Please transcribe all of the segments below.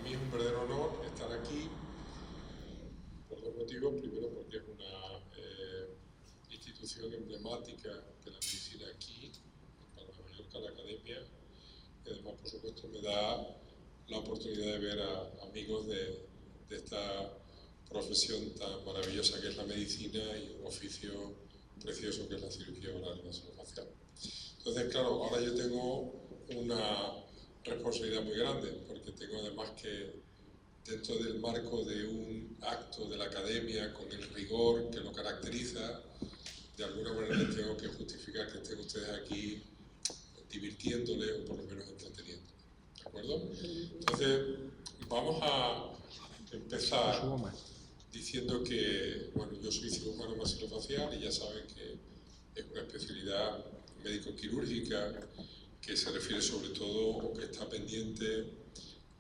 mí es un verdadero honor estar aquí por dos motivos. Primero, porque es una institución emblemática de la medicina aquí, para Mallorca, la Academia, y además, por supuesto, me da la oportunidad de ver a amigos de esta profesión tan maravillosa que es la medicina y un oficio precioso que es la cirugía oral y maxilofacial. Entonces, claro, ahora yo tengo una responsabilidad muy grande, porque tengo además que, dentro del marco de un acto de la academia, con el rigor que lo caracteriza, de alguna manera les tengo que justificar que estén ustedes aquí divirtiéndole o por lo menos entreteniéndole. ¿De acuerdo? Entonces, vamos a empezar diciendo que, bueno, yo soy cirujano maxilofacial y ya saben que es una especialidad médico-quirúrgica que se refiere sobre todo, o que está pendiente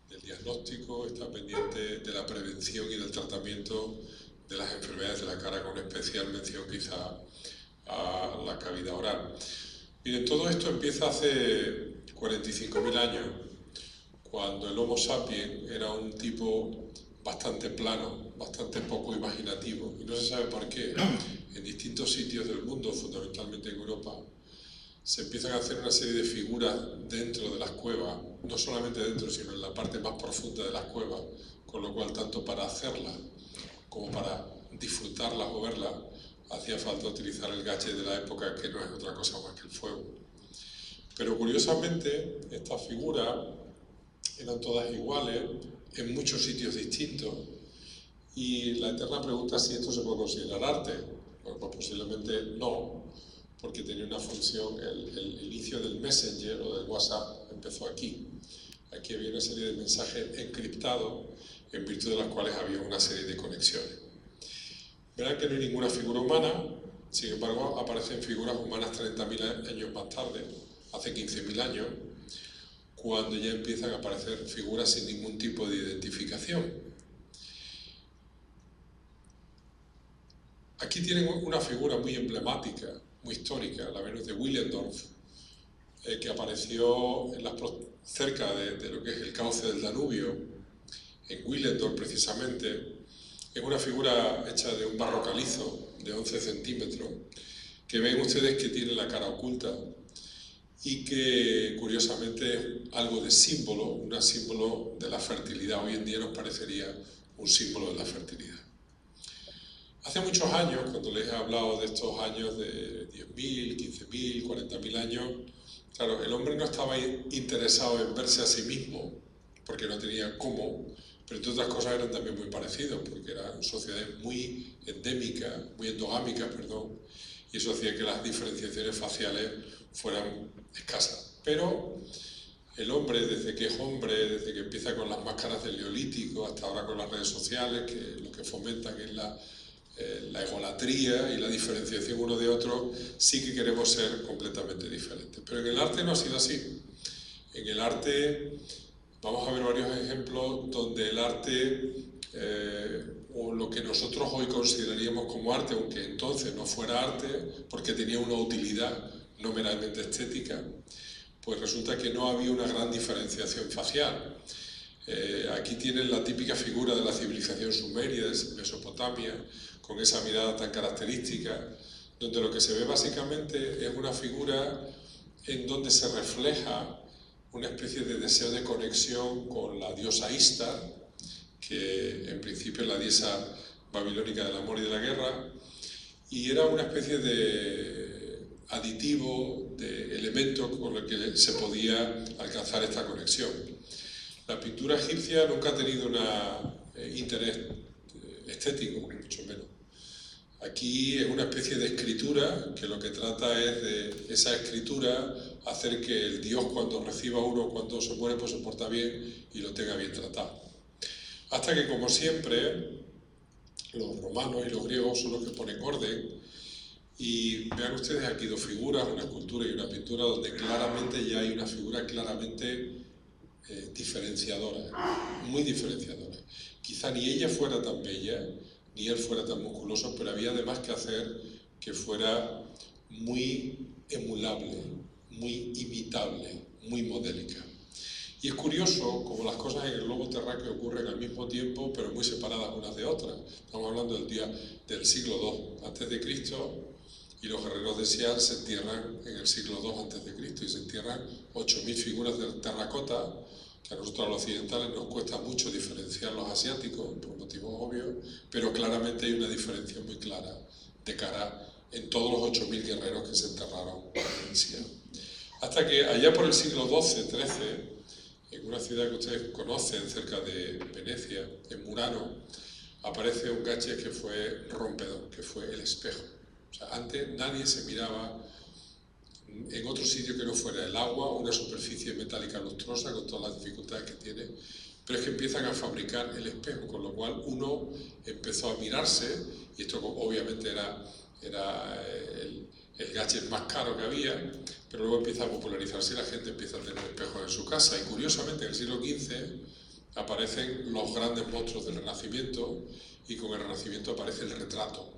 del diagnóstico, está pendiente de la prevención y del tratamiento de las enfermedades de la cara, con especial mención quizá a la cavidad oral. Miren, todo esto empieza hace 45.000 años, cuando el Homo sapiens era un tipo bastante plano, bastante poco imaginativo, y no se sabe por qué. En distintos sitios del mundo, fundamentalmente en Europa, se empiezan a hacer una serie de figuras dentro de las cuevas, no solamente dentro, sino en la parte más profunda de las cuevas, con lo cual tanto para hacerlas como para disfrutarlas o verlas, hacía falta utilizar el gadget de la época, que no es otra cosa más que el fuego. Pero curiosamente, estas figuras eran todas iguales, en muchos sitios distintos, y la eterna pregunta es si esto se puede considerar arte. Bueno, pues posiblemente no, porque tenía una función. El inicio del Messenger o del WhatsApp empezó aquí. Aquí había una serie de mensajes encriptados, en virtud de las cuales había una serie de conexiones. Verán que no hay ninguna figura humana, sin embargo aparecen figuras humanas 30.000 años más tarde, hace 15.000 años, cuando ya empiezan a aparecer figuras sin ningún tipo de identificación. Aquí tienen una figura muy emblemática, muy histórica, la Venus de Willendorf, que apareció cerca de lo que es el cauce del Danubio, en Willendorf precisamente. Es una figura hecha de un barro calizo de 11 centímetros, que ven ustedes que tiene la cara oculta y que curiosamente es algo de símbolo, un símbolo de la fertilidad. Hoy en día nos parecería un símbolo de la fertilidad. Hace muchos años, cuando les he hablado de estos años de 10.000, 15.000, 40.000 años, claro, el hombre no estaba interesado en verse a sí mismo, porque no tenía cómo, pero entre otras cosas eran también muy parecidos, porque eran sociedades muy endémicas, muy endogámicas, perdón, y eso hacía que las diferenciaciones faciales fueran escasas. Pero el hombre, desde que es hombre, desde que empieza con las máscaras del Neolítico, hasta ahora con las redes sociales, que lo que fomentan es la egolatría y la diferenciación uno de otro, sí que queremos ser completamente diferentes. Pero en el arte no ha sido así. En el arte vamos a ver varios ejemplos donde el arte, o lo que nosotros hoy consideraríamos como arte, aunque entonces no fuera arte, porque tenía una utilidad no meramente estética, pues resulta que no había una gran diferenciación facial. Aquí tienen la típica figura de la civilización sumeria de Mesopotamia, con esa mirada tan característica, donde lo que se ve básicamente es una figura en donde se refleja una especie de deseo de conexión con la diosa Ishtar, que en principio es la diosa babilónica del amor y de la guerra, y era una especie de aditivo, de elemento con el que se podía alcanzar esta conexión. La pintura egipcia nunca ha tenido un interés estético, ni mucho menos. Aquí es una especie de escritura que lo que trata es de esa escritura hacer que el dios, cuando reciba a uno, cuando se muere, pues se porta bien y lo tenga bien tratado. Hasta que, como siempre, los romanos y los griegos son los que ponen orden. Y vean ustedes aquí dos figuras, una escultura y una pintura, donde claramente ya hay una figura claramente diferenciadora, muy diferenciadora. Quizá ni ella fuera tan bella, ni él fuera tan musculoso, pero había además que hacer que fuera muy emulable, muy imitable, muy modélica. Y es curioso como las cosas en el globo terráqueo ocurren al mismo tiempo, pero muy separadas unas de otras. Estamos hablando del siglo II antes de Cristo, y los guerreros de Xi'an se entierran en el siglo II antes de Cristo, y se entierran 8.000 figuras de terracota, que a nosotros los occidentales nos cuesta mucho diferenciar los asiáticos, por motivos obvios, pero claramente hay una diferencia muy clara de cara en todos los 8.000 guerreros que se enterraron en Xi'an. Hasta que allá por el siglo XII-XIII, en una ciudad que ustedes conocen, cerca de Venecia, en Murano, aparece un gadget que fue rompedor, que fue el espejo. O sea, antes nadie se miraba en otro sitio que no fuera el agua, una superficie metálica lustrosa, con todas las dificultades que tiene, pero es que empiezan a fabricar el espejo, con lo cual uno empezó a mirarse, y esto obviamente era el gadget más caro que había, pero luego empieza a popularizarse y la gente empieza a tener espejos en su casa. Y curiosamente en el siglo XV aparecen los grandes monstruos del Renacimiento, y con el Renacimiento aparece el retrato,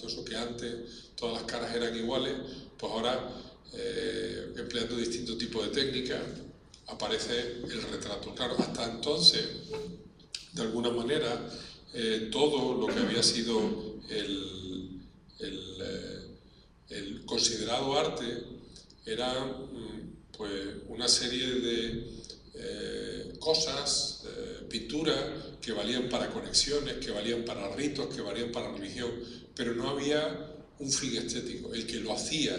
eso que antes todas las caras eran iguales, pues ahora empleando distintos tipos de técnicas aparece el retrato. Claro, hasta entonces, de alguna manera, todo lo que había sido el considerado arte era pues una serie de cosas, pinturas que valían para conexiones, que valían para ritos, que valían para religión, pero no había un fin estético. El que lo hacía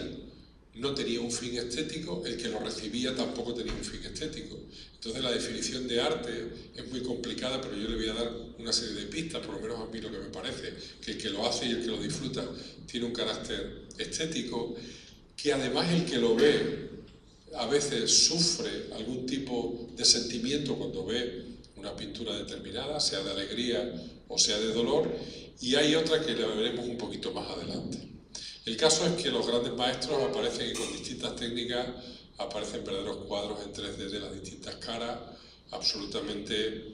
no tenía un fin estético, el que lo recibía tampoco tenía un fin estético. Entonces la definición de arte es muy complicada, pero yo le voy a dar una serie de pistas, por lo menos a mí lo que me parece, que el que lo hace y el que lo disfruta tiene un carácter estético, que además el que lo ve a veces sufre algún tipo de sentimiento cuando ve una pintura determinada, sea de alegría o sea de dolor, y hay otra que la veremos un poquito más adelante. El caso es que los grandes maestros aparecen y con distintas técnicas aparecen verdaderos cuadros en 3D de las distintas caras, absolutamente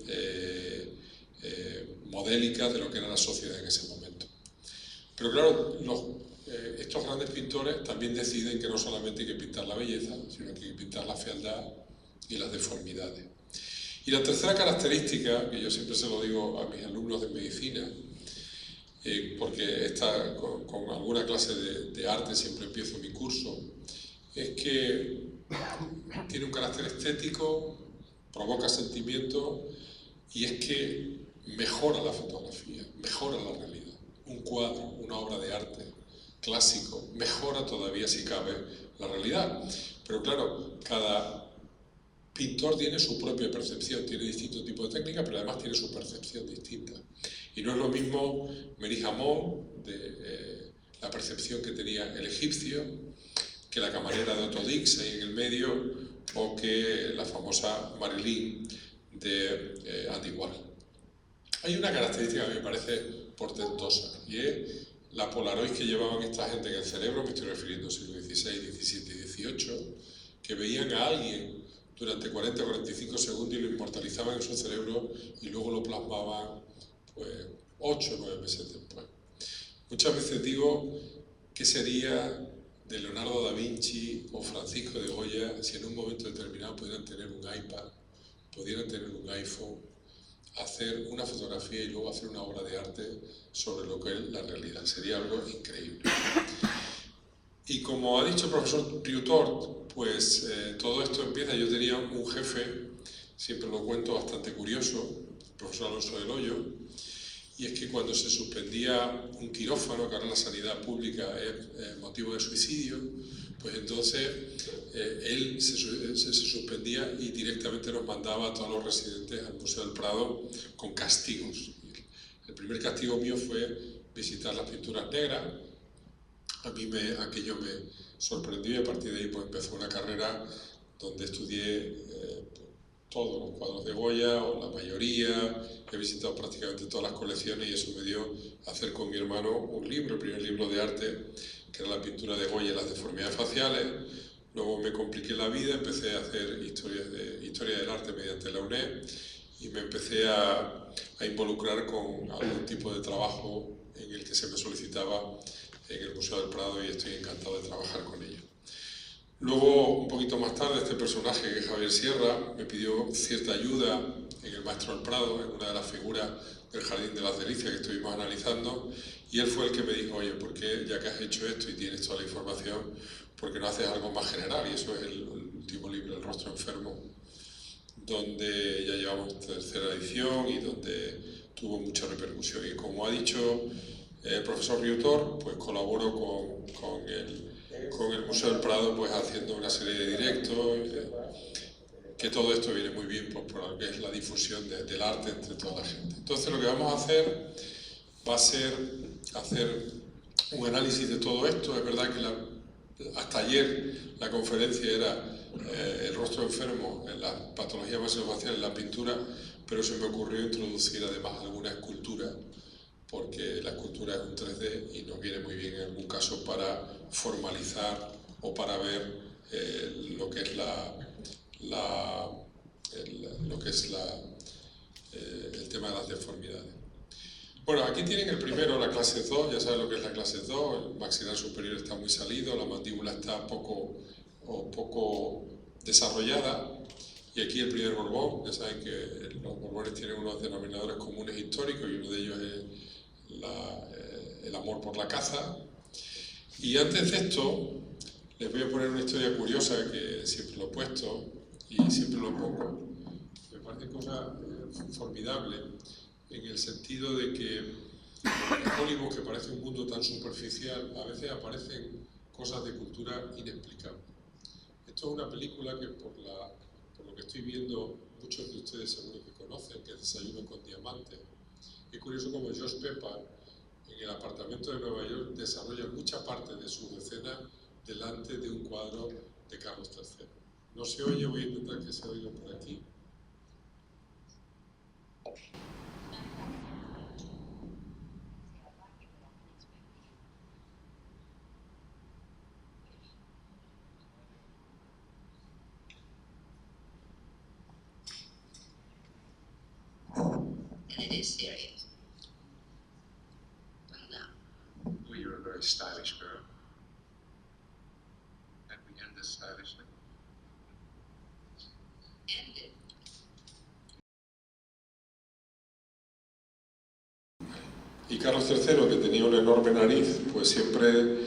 modélicas de lo que era la sociedad en ese momento. Pero claro, estos grandes pintores también deciden que no solamente hay que pintar la belleza, sino que hay que pintar la fealdad y las deformidades. Y la tercera característica, que yo siempre se lo digo a mis alumnos de medicina, porque con alguna clase de arte siempre empiezo mi curso, es que tiene un carácter estético, provoca sentimiento, y es que mejora la fotografía, mejora la realidad. Un cuadro, una obra de arte clásico, mejora todavía, si cabe, la realidad. Pero claro, cada pintor tiene su propia percepción, tiene distintos tipos de técnicas, pero además tiene su percepción distinta. Y no es lo mismo Meri-Hamon, de la percepción que tenía el egipcio, que la camarera de Otto Dix ahí en el medio, o que la famosa Marilyn de Andy Warhol. Hay una característica que me parece portentosa, y es la Polaroid que llevaban esta gente en el cerebro, me estoy refiriendo al siglo XVI, XVII y XVIII, que veían a alguien durante 40 o 45 segundos y lo inmortalizaban en su cerebro y luego lo plasmaban pues 8 o 9 meses después. Muchas veces digo qué sería de Leonardo da Vinci o Francisco de Goya si en un momento determinado pudieran tener un iPad, pudieran tener un iPhone, hacer una fotografía y luego hacer una obra de arte sobre lo que es la realidad. Sería algo increíble. Y como ha dicho el profesor Riutort, pues todo esto empieza. Yo tenía un jefe, siempre lo cuento, bastante curioso, el profesor Alonso del Hoyo, y es que cuando se suspendía un quirófano, que ahora la sanidad pública es motivo de suicidio, pues entonces él se suspendía y directamente nos mandaba a todos los residentes al Museo del Prado con castigos. El primer castigo mío fue visitar las pinturas negras. A mí aquello me sorprendió y a partir de ahí pues empezó una carrera donde estudié todos los cuadros de Goya, o la mayoría, he visitado prácticamente todas las colecciones y eso me dio a hacer con mi hermano un libro, el primer libro de arte, que era la pintura de Goya y las deformidades faciales. Luego me compliqué la vida, empecé a hacer historia del arte mediante la UNED y me empecé a involucrar con algún tipo de trabajo en el que se me solicitaba en el Museo del Prado y estoy encantado de trabajar con ellos. Luego, un poquito más tarde, este personaje, que es Javier Sierra, me pidió cierta ayuda en El Maestro del Prado, en una de las figuras del Jardín de las Delicias que estuvimos analizando, y él fue el que me dijo, oye, ¿por qué, ya que has hecho esto y tienes toda la información, por qué no haces algo más general? Y eso es el último libro, El Rostro Enfermo, donde ya llevamos tercera edición y donde tuvo mucha repercusión. Y como ha dicho el profesor Riutor, pues colaboro con el Museo del Prado, pues haciendo una serie de directos, que todo esto viene muy bien pues, por lo que es la difusión del arte entre toda la gente. Entonces lo que vamos a hacer va a ser hacer un análisis de todo esto. Es verdad que hasta ayer la conferencia era el rostro enfermo en la patología maxilofacial en la pintura, pero se me ocurrió introducir además alguna escultura, porque la escultura es un 3D y nos viene muy bien en algún caso para formalizar o para ver lo que es el tema de las deformidades. Bueno, aquí tienen el primero, la clase 2, ya saben lo que es la clase 2, el maxilar superior está muy salido, la mandíbula está poco desarrollada, y aquí el primer Borbón. Ya saben que los Borbones tienen unos denominadores comunes históricos y uno de ellos es el amor por la caza. Y antes de esto, les voy a poner una historia curiosa que siempre lo he puesto y siempre lo pongo. Me parece cosa formidable en el sentido de que en Hollywood, que parece un mundo tan superficial, a veces aparecen cosas de cultura inexplicables. Esto es una película que por lo que estoy viendo, muchos de ustedes seguro que conocen, que es Desayuno con Diamantes. Es curioso como Josh Pepper, en el apartamento de Nueva York, desarrolla mucha parte de sus escenas delante de un cuadro de Carlos III. No se oye, voy a intentar que se oiga por aquí. And it is serious. Well, no. Well, you're a very stylish girl. Can we end this stylishly? End it. Y Carlos III, que tenía una enorme nariz, pues siempre,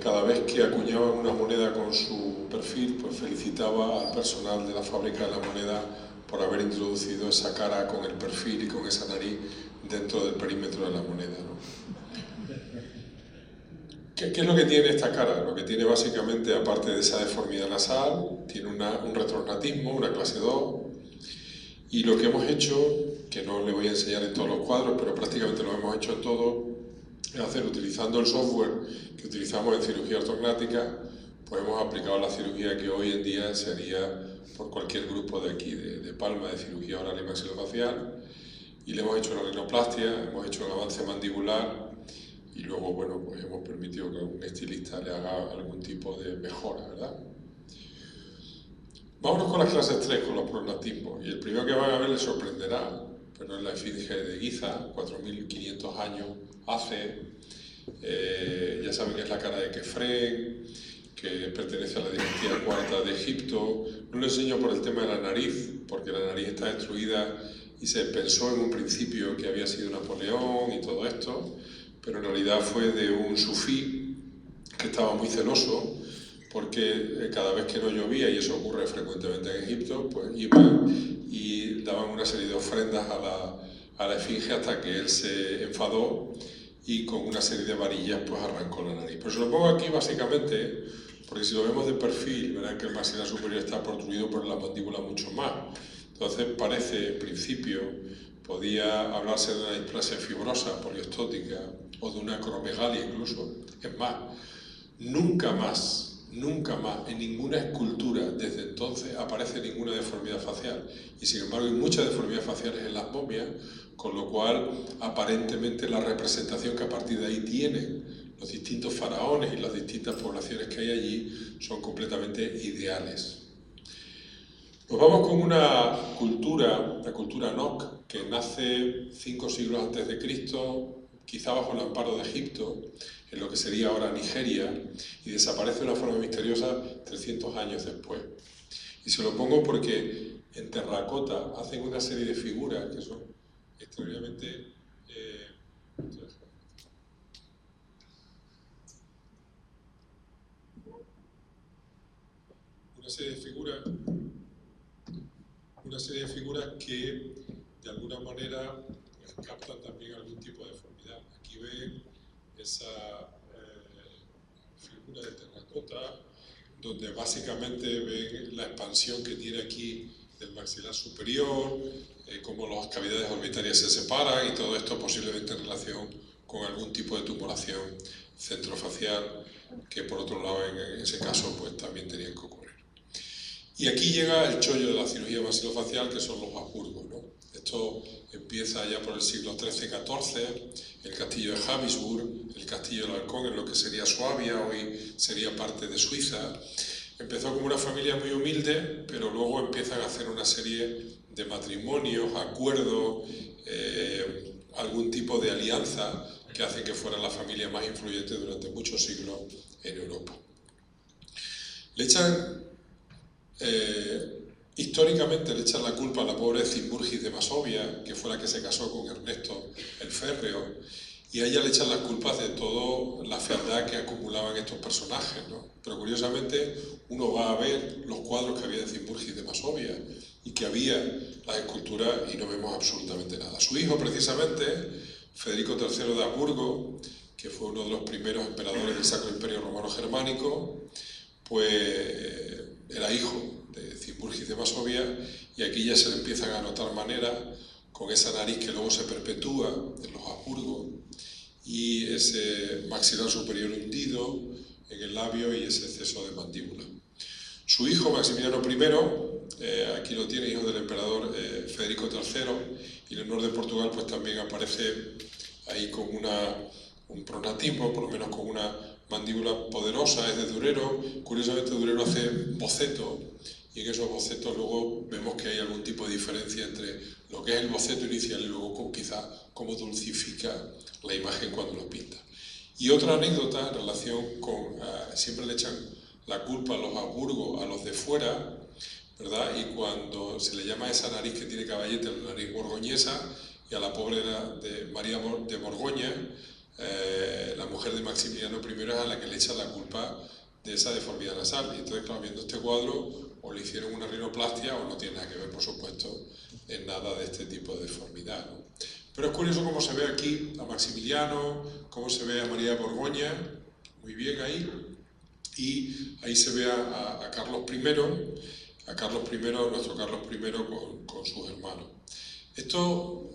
cada vez que acuñaba una moneda con su perfil, pues felicitaba al personal de la fábrica de la moneda por haber introducido esa cara con el perfil y con esa nariz dentro del perímetro de la moneda, ¿no? ¿Qué es lo que tiene esta cara? Lo que tiene básicamente, aparte de esa deformidad nasal, tiene un retrognatismo, una clase 2, y lo que hemos hecho, que no le voy a enseñar en todos los cuadros, pero prácticamente lo hemos hecho en todo, es hacer, utilizando el software que utilizamos en cirugía ortognática, pues hemos aplicado la cirugía que hoy en día se haría por cualquier grupo de aquí, de Palma, de cirugía oral y maxilofacial, y le hemos hecho una rinoplastia, hemos hecho un avance mandibular, y luego, bueno, pues hemos permitido que un estilista le haga algún tipo de mejora, ¿verdad? Vámonos con las clases 3, con los prognatismos, y el primero que van a ver les sorprenderá, pero es la efigie de Giza, 4.500 años hace. Ya saben que es la cara de Kefren, que pertenece a la dinastía cuarta de Egipto. No lo enseño por el tema de la nariz, porque la nariz está destruida y se pensó en un principio que había sido Napoleón y todo esto, pero en realidad fue de un sufí que estaba muy celoso, porque cada vez que no llovía, y eso ocurre frecuentemente en Egipto, pues iban y daban una serie de ofrendas a la efigie hasta que él se enfadó y con una serie de varillas pues arrancó la nariz. Pero se lo pongo aquí básicamente porque si lo vemos de perfil, verán que el maxilar superior está protruido por la mandíbula mucho más. Entonces parece, en principio, podía hablarse de una displasia fibrosa poliostótica o de una acromegalia incluso. Es más, nunca más, en ninguna escultura desde entonces aparece ninguna deformidad facial. Y sin embargo hay muchas deformidades faciales en las momias, con lo cual aparentemente la representación que a partir de ahí tienen los distintos faraones y las distintas poblaciones que hay allí son completamente ideales. Nos vamos con una cultura, la cultura Nok, que nace 5 siglos antes de Cristo, quizá bajo el amparo de Egipto, en lo que sería ahora Nigeria, y desaparece de una forma misteriosa 300 años después. Y se lo pongo porque en terracota hacen una serie de figuras que son extraordinariamente... una serie de figuras que de alguna manera pues, captan también algún tipo de deformidad. Aquí ven esa figura de terracota, donde básicamente ven la expansión que tiene aquí del maxilar superior, cómo las cavidades orbitarias se separan y todo esto posiblemente en relación con algún tipo de tumoración centrofacial que por otro lado en ese caso pues también tenían que ocurrir. Y aquí llega el chollo de la cirugía maxilofacial, que son los Habsburgos, ¿no? Esto empieza ya por el siglo XIII-XIV, el castillo de Habsburg, el castillo del Halcón, en lo que sería Suabia, hoy sería parte de Suiza. Empezó como una familia muy humilde, pero luego empiezan a hacer una serie de matrimonios, acuerdos, algún tipo de alianza que hacen que fueran la familia más influyente durante muchos siglos en Europa. Le echan... históricamente le echan la culpa a la pobre Cimburgis de Masovia, que fue la que se casó con Ernesto el Férreo, y a ella le echan las culpas de toda la fealdad que acumulaban estos personajes, ¿no? Pero curiosamente uno va a ver los cuadros que había de Cimburgis de Masovia y que había las esculturas y no vemos absolutamente nada. Su hijo precisamente, Federico III de Habsburgo, que fue uno de los primeros emperadores del Sacro Imperio Romano Germánico, pues era hijo de Cimburgis de Masovia, y aquí ya se le empiezan a notar maneras con esa nariz que luego se perpetúa en los Habsburgos y ese maxilar superior hundido en el labio y ese exceso de mandíbula. Su hijo Maximiliano I, aquí lo tiene, hijo del emperador Federico III, y Leonor de Portugal pues también aparece ahí con un pronatismo, por lo menos con una mandíbula poderosa, es de Durero. Curiosamente Durero hace bocetos y en esos bocetos luego vemos que hay algún tipo de diferencia entre lo que es el boceto inicial y luego quizá cómo dulcifica la imagen cuando lo pinta. Y otra anécdota en relación con, siempre le echan la culpa a los Habsburgos, a los de fuera, ¿verdad? Y cuando se le llama a esa nariz que tiene caballete, la nariz borgoñesa, y a la pobre de María de Borgoña, la mujer de Maximiliano I es a la que le echa la culpa de esa deformidad nasal. Y entonces, claro, viendo este cuadro, o le hicieron una rinoplastia o no tiene nada que ver, por supuesto, en nada de este tipo de deformidad, ¿no? Pero es curioso cómo se ve aquí a Maximiliano, cómo se ve a María de Borgoña, muy bien ahí, y ahí se ve a Carlos I, nuestro Carlos I con sus hermanos. Esto,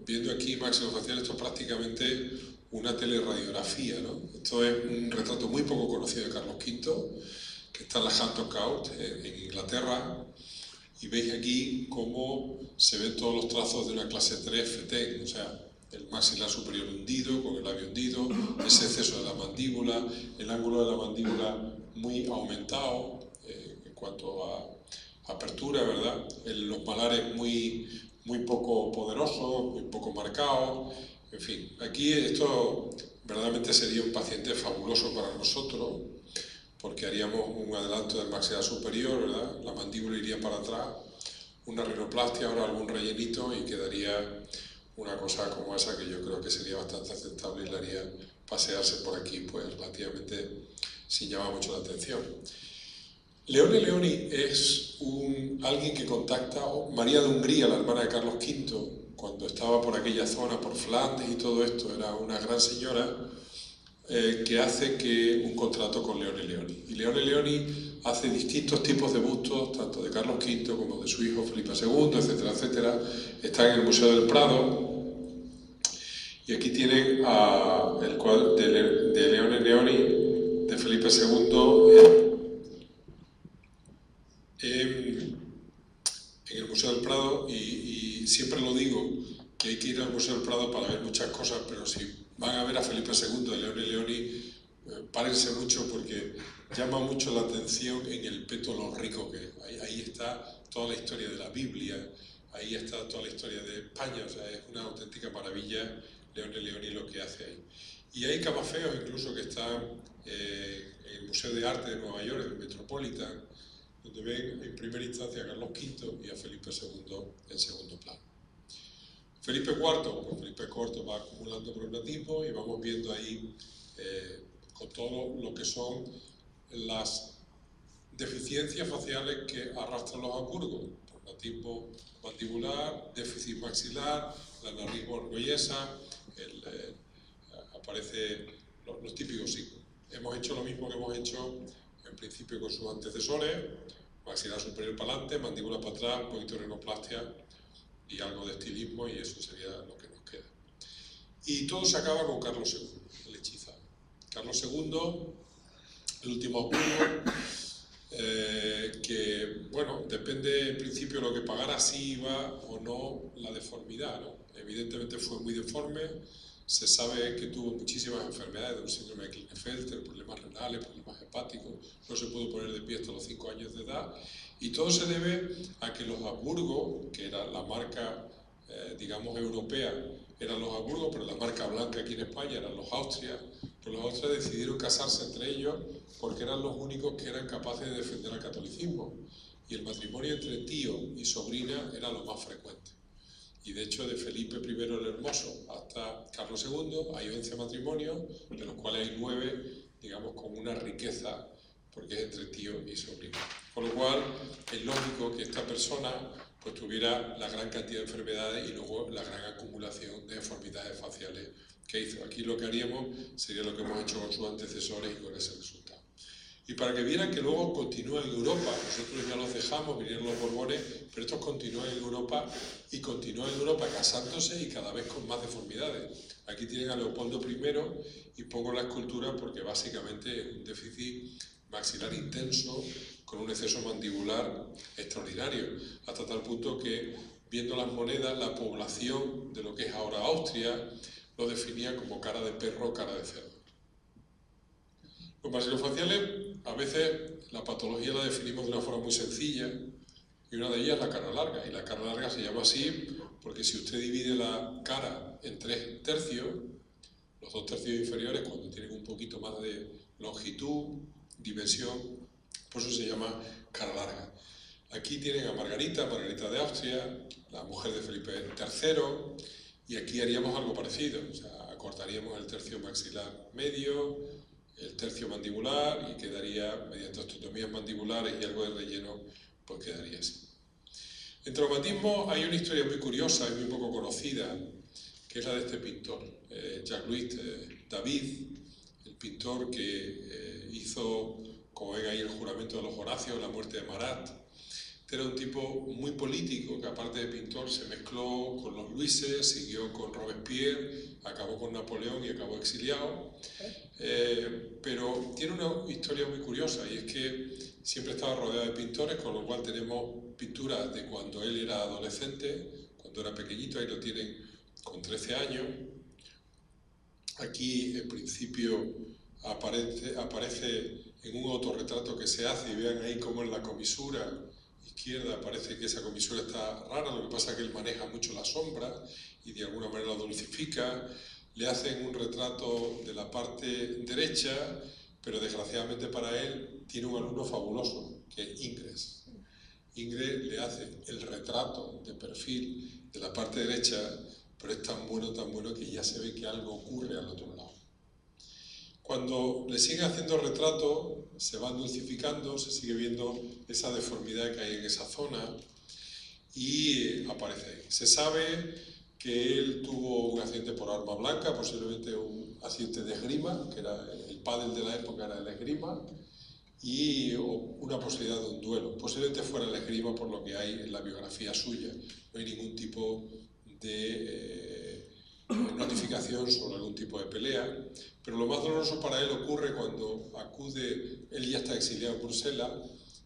viendo aquí maxilofacial, esto es prácticamente una teleradiografía, ¿no? Esto es un retrato muy poco conocido de Carlos V, que está en la Hampton Court, en Inglaterra, y veis aquí cómo se ven todos los trazos de una clase 3 FETEN, o sea, el maxilar superior hundido, con el labio hundido, ese exceso de la mandíbula, el ángulo de la mandíbula muy aumentado en cuanto a apertura, ¿verdad? Los malares muy poco poderosos, muy poco marcados, en fin. Aquí esto verdaderamente sería un paciente fabuloso para nosotros, porque haríamos un adelanto del maxilar superior, ¿verdad? La mandíbula iría para atrás, una rinoplastia, ahora algún rellenito y quedaría una cosa como esa que yo creo que sería bastante aceptable y le haría pasearse por aquí pues relativamente sin llamar mucho la atención. Leone Leoni es alguien que contacta a María de Hungría, la hermana de Carlos V, cuando estaba por aquella zona, por Flandes y todo esto, era una gran señora, que hace un contrato con Leone Leoni. Y Leone Leoni hace distintos tipos de bustos, tanto de Carlos V como de su hijo Felipe II, etcétera, etcétera. Está en el Museo del Prado. Y aquí tienen el cuadro de Leone Leoni, de Felipe II, en el Museo del Prado. Y siempre lo digo, que hay que ir al Museo del Prado para ver muchas cosas, pero si van a ver a Felipe II de Leone Leoni, párense mucho porque llama mucho la atención en el pétalo rico que ahí está toda la historia de la Biblia, ahí está toda la historia de España, o sea, es una auténtica maravilla Leone Leoni lo que hace ahí. Y hay camafeos incluso que están en el Museo de Arte de Nueva York, en el Metropolitan, donde ven en primera instancia a Carlos V y a Felipe II en segundo plano. Felipe IV, pues Felipe IV va acumulando prognatismo y vamos viendo ahí con todo lo que son las deficiencias faciales que arrastran los Habsburgo: prognatismo mandibular, déficit maxilar, la nariz orgullosa, aparece los típicos signos. Hemos hecho lo mismo que hemos hecho en principio con sus antecesores: maxilar superior para adelante, mandíbula para atrás, un poquito de rinoplastia y algo de estilismo, y eso sería lo que nos queda. Y todo se acaba con Carlos II, el hechizado. Carlos II, el último Habsburgo, que, bueno, depende en principio de lo que pagara, si iba o no la deformidad, ¿no? Evidentemente fue muy deforme, se sabe que tuvo muchísimas enfermedades, un síndrome de Klinefelter, problemas renales, problemas hepáticos, no se pudo poner de pie hasta los 5 años de edad, y todo se debe a que los Habsburgo, que era la marca, digamos, europea, eran los Habsburgo, pero la marca blanca aquí en España eran los Austrias, pues los Austrias decidieron casarse entre ellos porque eran los únicos que eran capaces de defender al catolicismo, y el matrimonio entre tío y sobrina era lo más frecuente. Y de hecho, de Felipe I el Hermoso hasta Carlos II hay 11 matrimonios, de los cuales hay 9, digamos, con una riqueza, porque es entre tío y sobrino. Con lo cual, es lógico que esta persona pues tuviera la gran cantidad de enfermedades y luego la gran acumulación de deformidades faciales que hizo. Aquí lo que haríamos sería lo que hemos hecho con sus antecesores y con ese resultado. Y para que vieran que luego continúa en Europa, nosotros ya los dejamos, vinieron los Borbones, pero estos continúan en Europa y continúan en Europa casándose y cada vez con más deformidades. Aquí tienen a Leopoldo I y pongo la escultura porque básicamente es un déficit maxilar intenso con un exceso mandibular extraordinario, hasta tal punto que, viendo las monedas, la población de lo que es ahora Austria lo definía como cara de perro o cara de cerdo. Los maxilofaciales, a veces la patología la definimos de una forma muy sencilla, y una de ellas es la cara larga, y la cara larga se llama así porque si usted divide la cara en 3 tercios, los 2 tercios inferiores, cuando tienen un poquito más de longitud, dimensión, por eso se llama cara larga. Aquí tienen a Margarita de Austria, la mujer de Felipe III, y aquí haríamos algo parecido, o sea, acortaríamos el tercio maxilar medio, el tercio mandibular, y quedaría, mediante osteotomías mandibulares y algo de relleno, pues quedaría así. En traumatismo hay una historia muy curiosa y muy poco conocida, que es la de este pintor, Jacques-Louis David, el pintor que hizo, como ven ahí, el juramento de los Horacios, la muerte de Marat. Era un tipo muy político, que aparte de pintor se mezcló con los Luises, siguió con Robespierre, acabó con Napoleón y acabó exiliado. Pero tiene una historia muy curiosa, y es que siempre estaba rodeado de pintores, con lo cual tenemos pinturas de cuando él era adolescente, cuando era pequeñito, ahí lo tienen con 13 años. Aquí, en principio, aparece en un autorretrato que se hace, y vean ahí cómo en la comisura izquierda parece que esa comisura está rara, lo que pasa es que él maneja mucho la sombra y de alguna manera la dulcifica. Le hacen un retrato de la parte derecha, pero desgraciadamente para él tiene un alumno fabuloso, que es Ingres. Ingres le hace el retrato de perfil de la parte derecha, pero es tan bueno que ya se ve que algo ocurre al otro lado. Cuando le siguen haciendo retratos, se van dulcificando, se sigue viendo esa deformidad que hay en esa zona y aparece ahí. Se sabe que él tuvo un accidente por arma blanca, posiblemente un accidente de esgrima, que era el pádel de la época, era el esgrima, y una posibilidad de un duelo. Posiblemente fuera el esgrima por lo que hay en la biografía suya. No hay ningún tipo de notificación sobre algún tipo de pelea, pero lo más doloroso para él ocurre cuando acude, él ya está exiliado en Bruselas,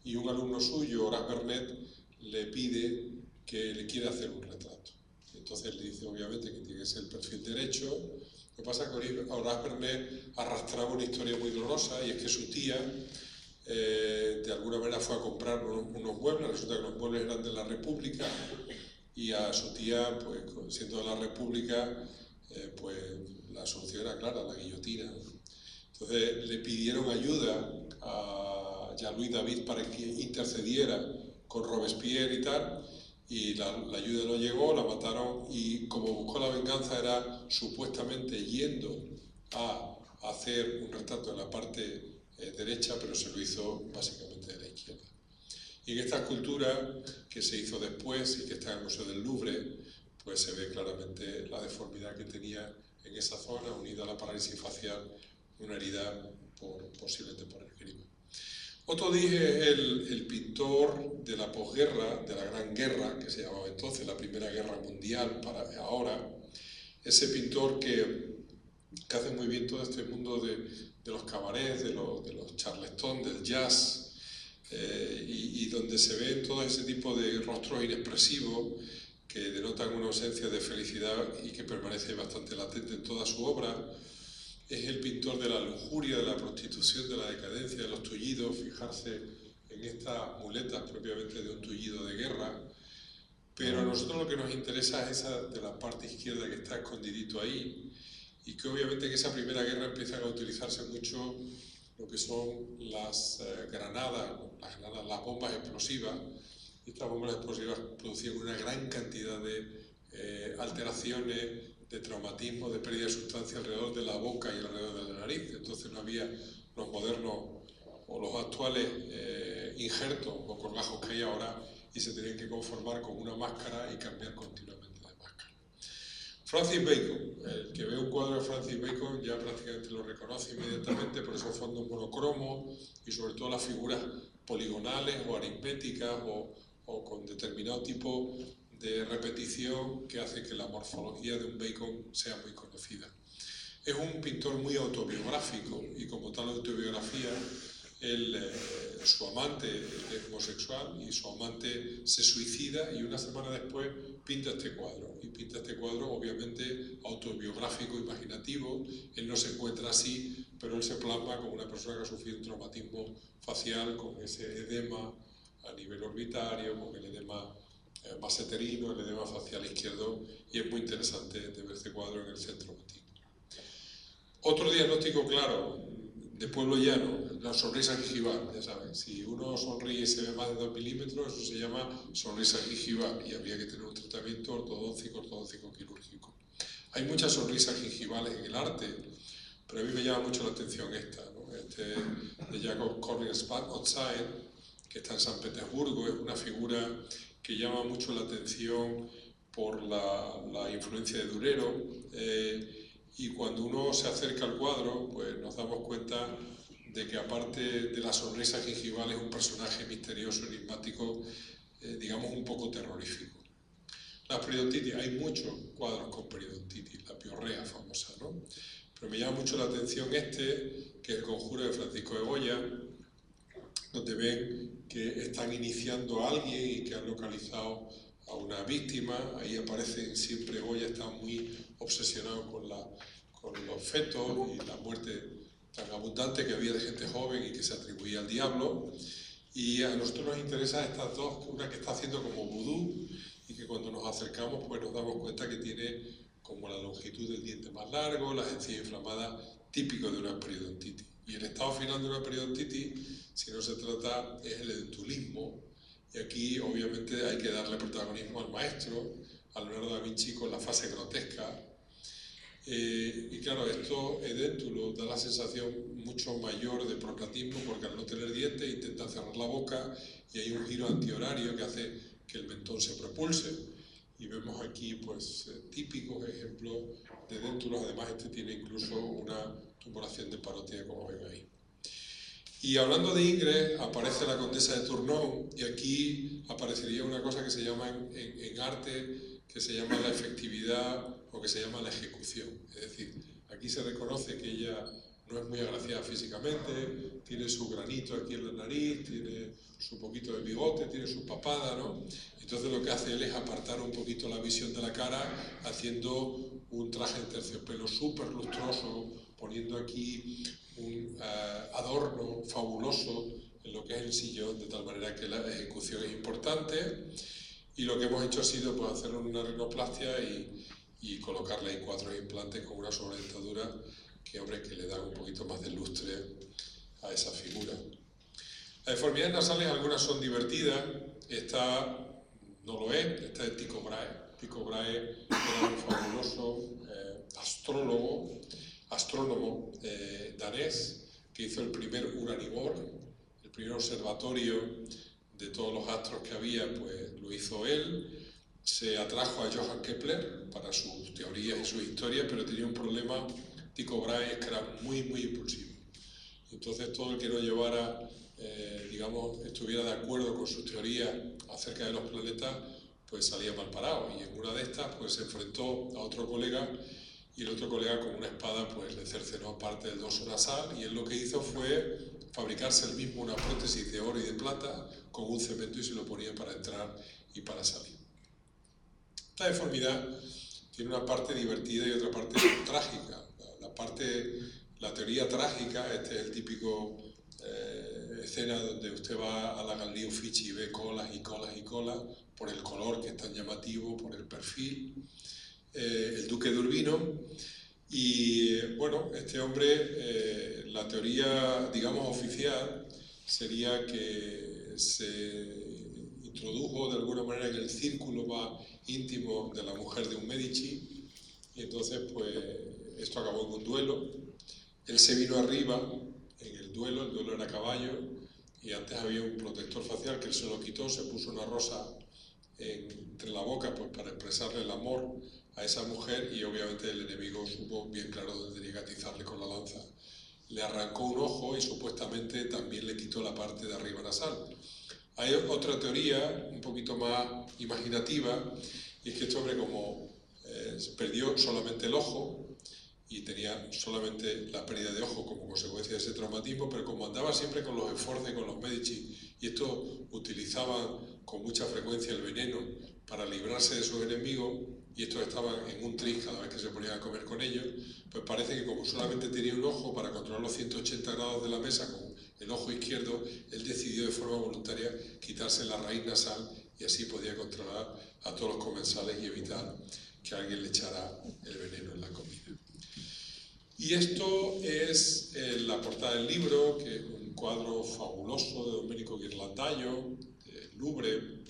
y un alumno suyo, Horace Vernet, le pide que le quiera hacer un retrato. Entonces le dice obviamente que tiene que ser el perfil derecho. Lo que pasa es que Horace Vernet arrastraba una historia muy dolorosa, y es que su tía de alguna manera fue a comprar unos muebles, resulta que los muebles eran de la República, y a su tía, pues siendo de la República, pues la solución era clara, la guillotina, ¿no? Entonces le pidieron ayuda a Jean-Louis David para que intercediera con Robespierre y tal, y la ayuda no llegó, la mataron, y como buscó la venganza era supuestamente yendo a hacer un retrato en la parte derecha, pero se lo hizo básicamente de la izquierda. Y en esta escultura que se hizo después y que está en el Museo del Louvre, pues se ve claramente la deformidad que tenía en esa zona, unida a la parálisis facial, una herida posiblemente por esgrima. Otto Dix es el pintor de la posguerra, de la Gran Guerra, que se llamaba entonces la Primera Guerra Mundial para ahora. Ese pintor que hace muy bien todo este mundo de los cabarets, de los charleston, del jazz, y donde se ven todo ese tipo de rostros inexpresivos que denotan una ausencia de felicidad y que permanece bastante latente en toda su obra. Es el pintor de la lujuria, de la prostitución, de la decadencia, de los tullidos. Fijarse en estas muletas propiamente de un tullido de guerra. Pero a nosotros lo que nos interesa es esa de la parte izquierda que está escondidito ahí, y que obviamente en esa primera guerra empiezan a utilizarse mucho lo que son las granadas, las bombas explosivas. Y estas bombas explosivas producían una gran cantidad de alteraciones, de traumatismo, de pérdida de sustancia alrededor de la boca y alrededor de la nariz. Entonces no había los modernos o los actuales injertos o colgajos que hay ahora, y se tenían que conformar con una máscara y cambiar continuamente de máscara. Francis Bacon, el que ve un cuadro de Francis Bacon ya prácticamente lo reconoce inmediatamente por esos fondos monocromos y sobre todo las figuras poligonales o aritméticas o con determinado tipo de repetición que hace que la morfología de un Bacon sea muy conocida. Es un pintor muy autobiográfico y como tal autobiografía, su amante es homosexual y su amante se suicida, y una semana después pinta este cuadro. Y pinta este cuadro obviamente autobiográfico, imaginativo. Él no se encuentra así, pero él se plasma como una persona que ha sufrido un traumatismo facial, con ese edema a nivel orbitario, con el edema maseterino, el edema facial izquierdo, y es muy interesante de ver este cuadro en el Centro Vaticano. Otro diagnóstico claro, de pueblo llano, la sonrisa gingival, ya saben, si uno sonríe y se ve más de 2 milímetros, eso se llama sonrisa gingival, y habría que tener un tratamiento ortodóntico quirúrgico. Hay muchas sonrisas gingivales en el arte, pero a mí me llama mucho la atención esta, ¿no? Este de Jakob Kornespad-Otzaen, que está en San Petersburgo, es una figura que llama mucho la atención por la influencia de Durero, y cuando uno se acerca al cuadro, pues nos damos cuenta de que aparte de la sonrisa gingival es un personaje misterioso, enigmático, digamos un poco terrorífico. La periodontitis, hay muchos cuadros con periodontitis, la piorrea famosa, ¿no? Pero me llama mucho la atención que es el Conjuro de Francisco de Goya, donde ven que están iniciando a alguien y que han localizado a una víctima. Ahí aparecen siempre, Goya está muy obsesionado con los fetos y la muerte tan abundante que había de gente joven y que se atribuía al diablo. Y a nosotros nos interesan estas dos, una que está haciendo como vudú y que cuando nos acercamos pues nos damos cuenta que tiene como la longitud del diente más largo, las encías inflamadas, típico de una periodontitis. Y el estado final de una periodontitis, si no se trata, es el edentulismo. Y aquí obviamente hay que darle protagonismo al maestro, a Leonardo da Vinci, con la fase grotesca. Y claro, esto edéntulo da la sensación mucho mayor de proclatismo, porque al no tener dientes intenta cerrar la boca y hay un giro antihorario que hace que el mentón se propulse. Y vemos aquí pues típicos ejemplos de edéntulos. Además este tiene incluso una tumoración de parótida, como ven ahí. Y hablando de Ingres, aparece la condesa de Tournon, y aquí aparecería una cosa que se llama en arte, que se llama la efectividad o que se llama la ejecución. Es decir, aquí se reconoce que ella no es muy agraciada físicamente, tiene su granito aquí en la nariz, tiene su poquito de bigote, tiene su papada, ¿no? Entonces lo que hace él es apartar un poquito la visión de la cara, haciendo un traje de terciopelo súper lustroso, poniendo aquí un adorno fabuloso en lo que es el sillón, de tal manera que la ejecución es importante. Y lo que hemos hecho ha sido pues, hacer una rinoplastia y y colocarle ahí 4 implantes con una sobredentadura que, hombre, que le dan un poquito más de lustre a esa figura. Las deformidades nasales, algunas son divertidas, esta no lo es, esta es Tycho Brahe. Tycho Brahe era un fabuloso astrónomo danés que hizo el primer Uraniborg, el primer observatorio de todos los astros que había, pues lo hizo él. Se atrajo a Johann Kepler para sus teorías y sus historias, pero tenía un problema, Tycho Brahe, que era muy impulsivo. Entonces todo el que no llevara, estuviera de acuerdo con sus teorías acerca de los planetas, pues salía mal parado. Y en una de estas, pues se enfrentó a otro colega, y el otro colega con una espada, pues le cercenó parte del dorso nasal, y él lo que hizo fue fabricarse él mismo una prótesis de oro y de plata con un cemento y se lo ponía para entrar y para salir. Esta deformidad tiene una parte divertida y otra parte trágica. La teoría trágica, este es el típico escena donde usted va a la Galería Uffizi y ve colas y colas y colas por el color que es tan llamativo, por el perfil. El duque de Urbino. Y bueno, este hombre, la teoría, digamos, oficial sería que se introdujo de alguna manera en el círculo más íntimo de la mujer de un Medici, y entonces pues esto acabó en un duelo. Él se vino arriba en el duelo era a caballo, y antes había un protector facial que él se lo quitó, se puso una rosa entre la boca, pues para expresarle el amor a esa mujer, y obviamente el enemigo supo bien claro dónde tenía que atizarle con la lanza. Le arrancó un ojo y supuestamente también le quitó la parte de arriba nasal. Hay otra teoría un poquito más imaginativa, y es que este hombre, como perdió solamente el ojo y tenía solamente la pérdida de ojo como consecuencia de ese traumatismo, pero como andaba siempre con los esfuerzos, con los Medici, y estos utilizaban con mucha frecuencia el veneno para librarse de sus enemigos, y estos estaban en un tris cada vez que se ponían a comer con ellos, pues parece que como solamente tenía un ojo para controlar los 180 grados de la mesa con el ojo izquierdo, él decidió de forma voluntaria quitarse la raíz nasal, y así podía controlar a todos los comensales y evitar que alguien le echara el veneno en la comida. Y esto es la portada del libro, que es un cuadro fabuloso de Domenico Ghirlandaio, del Louvre,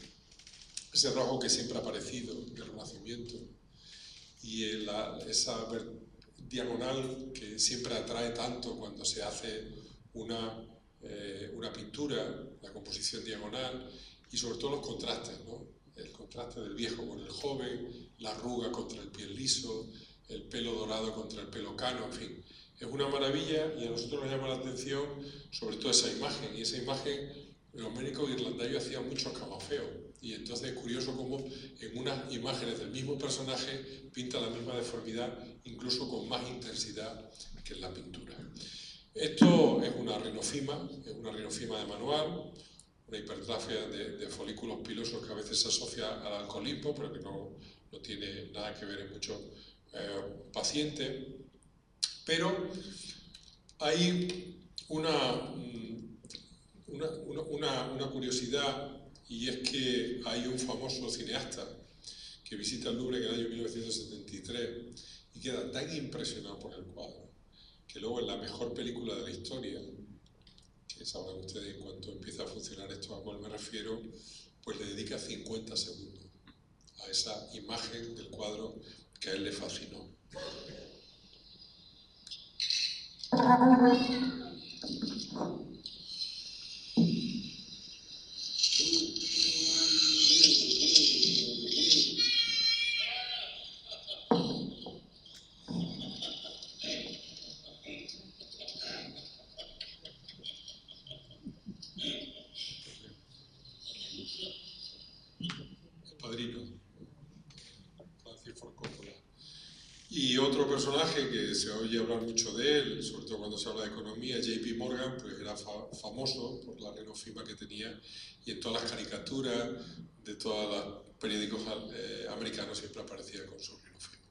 ese rojo que siempre ha aparecido del Renacimiento, y esa diagonal que siempre atrae tanto cuando se hace una pintura, la composición diagonal, y sobre todo los contrastes, ¿no? El contraste del viejo con el joven, la arruga contra el piel liso, el pelo dorado contra el pelo cano, en fin. Es una maravilla, y a nosotros nos llama la atención sobre todo esa imagen, y esa imagen Domenico Ghirlandaio hacía muchos camafeos, y entonces es curioso cómo en unas imágenes del mismo personaje pinta la misma deformidad, incluso con más intensidad que en la pintura. Esto es una rinofima de manual, una hipertrofia de folículos pilosos que a veces se asocia al alcoholismo, pero que no tiene nada que ver en muchos pacientes. Pero hay una curiosidad, y es que hay un famoso cineasta que visita el Louvre en el año 1973 y queda tan impresionado por el cuadro que luego en la mejor película de la historia, que sabrán ustedes en cuanto empieza a funcionar esto a cuál me refiero, pues le dedica 50 segundos a esa imagen del cuadro que a él le fascinó. Y otro personaje que se oye hablar mucho de él, sobre todo cuando se habla de economía, JP Morgan, pues era famoso por la rinofima que tenía, y en todas las caricaturas de todos los periódicos americanos siempre aparecía con su rinofima.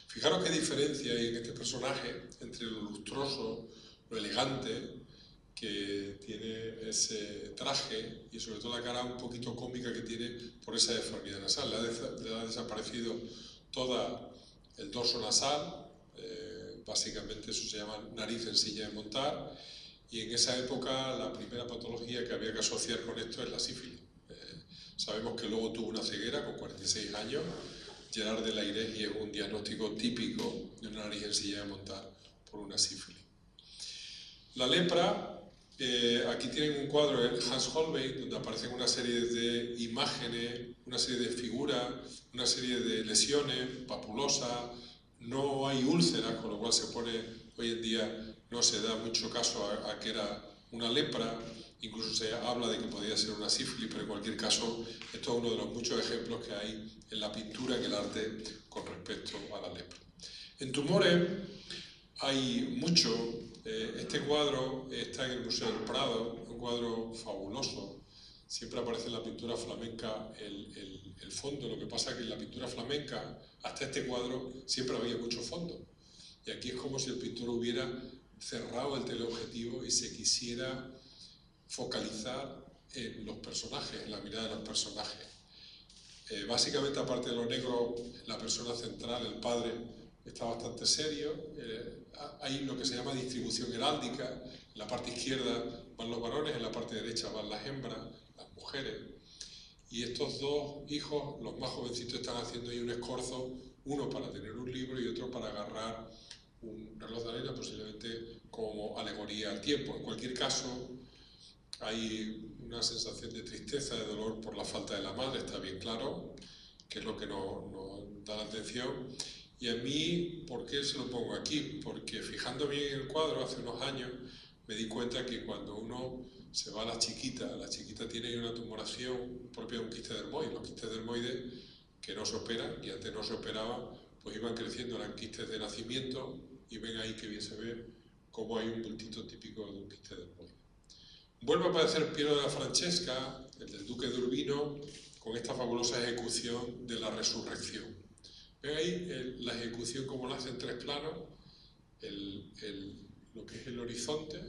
Fijaros qué diferencia hay en este personaje entre lo lustroso, lo elegante que tiene ese traje, y sobre todo la cara un poquito cómica que tiene por esa deformidad nasal. Le ha desaparecido toda el dorso nasal, básicamente eso se llama nariz en silla de montar, y en esa época la primera patología que había que asociar con esto es la sífilis. Sabemos que luego tuvo una ceguera con 46 años, Gerard de Lairez, y es un diagnóstico típico de una nariz en silla de montar por una sífilis. La lepra, aquí tienen un cuadro de Hans Holbein, donde aparecen una serie de imágenes, una serie de figuras, una serie de lesiones papulosas, no hay úlceras, con lo cual se pone, hoy en día no se da mucho caso a que era una lepra, incluso se habla de que podía ser una sífilis, pero en cualquier caso esto es uno de los muchos ejemplos que hay en la pintura, en el arte, con respecto a la lepra. En tumores hay mucho. Este cuadro está en el Museo del Prado, un cuadro fabuloso. Siempre aparece en la pintura flamenca el fondo. Lo que pasa es que en la pintura flamenca, hasta este cuadro, siempre había mucho fondo. Y aquí es como si el pintor hubiera cerrado el teleobjetivo y se quisiera focalizar en los personajes, en la mirada de los personajes. Básicamente, aparte de lo negro, la persona central, el padre, está bastante serio. Hay lo que se llama distribución heráldica. En la parte izquierda van los varones, en la parte derecha van las hembras, las mujeres. Y estos dos hijos, los más jovencitos, están haciendo ahí un escorzo, uno para tener un libro y otro para agarrar un reloj de arena, posiblemente como alegoría al tiempo. En cualquier caso, hay una sensación de tristeza, de dolor por la falta de la madre, está bien claro, que es lo que nos da la atención. Y a mí, ¿por qué se lo pongo aquí? Porque fijándome en el cuadro hace unos años, me di cuenta que cuando uno se va a la chiquita tiene una tumoración propia de un quiste dermoide. Los quistes dermoides que no se operan, y antes no se operaban, pues iban creciendo, eran quistes de nacimiento, y ven ahí que bien se ve cómo hay un bultito típico de un quiste dermoide. Vuelve a aparecer Piero della Francesca, el del duque de Urbino, con esta fabulosa ejecución de la resurrección. Ven ahí la ejecución como la hace en tres planos, lo que es el horizonte,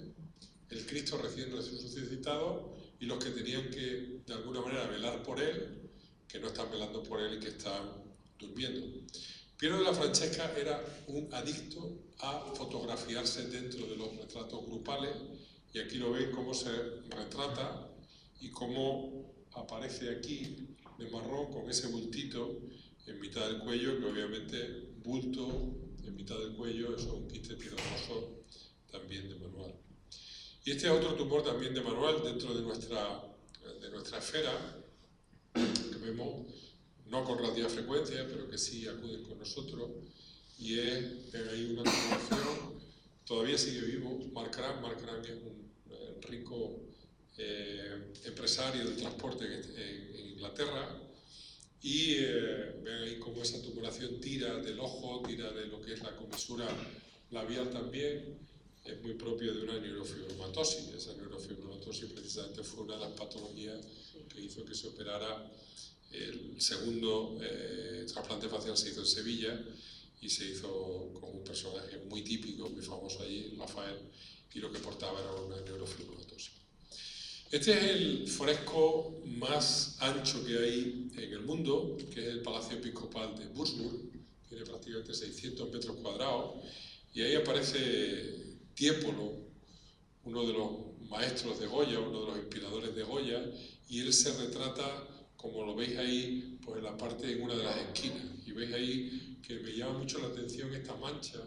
el Cristo recién resucitado y los que tenían que de alguna manera velar por él, que no están velando por él y que están durmiendo. Piero della Francesca era un adicto a fotografiarse dentro de los retratos grupales, y aquí lo ven cómo se retrata y cómo aparece aquí de marrón con ese bultito en mitad del cuello, que obviamente bulto en mitad del cuello, eso es un quiste pilososo también de manual. Y este es otro tumor también de manual dentro de nuestra esfera, que vemos no con relativa frecuencia, pero que sí acuden con nosotros, y es ahí una tumoración, todavía sigue vivo, Mark Cran. Mark Cran es un rico empresario del transporte en Inglaterra, y ven ahí cómo esa tumoración tira del ojo, tira de lo que es la comisura labial también. Es muy propio de una neurofibromatosis. Esa neurofibromatosis precisamente fue una de las patologías que hizo que se operara. El segundo trasplante facial se hizo en Sevilla y se hizo con un personaje muy típico, muy famoso allí, Rafael, y lo que portaba era una neurofibromatosis. Este es el fresco más ancho que hay en el mundo, que es el Palacio Episcopal de Würzburg, tiene prácticamente 600 metros cuadrados, y ahí aparece Tiepolo, uno de los maestros de Goya, uno de los inspiradores de Goya, y él se retrata, como lo veis ahí, pues en la parte, en una de las esquinas, y veis ahí que me llama mucho la atención esta mancha,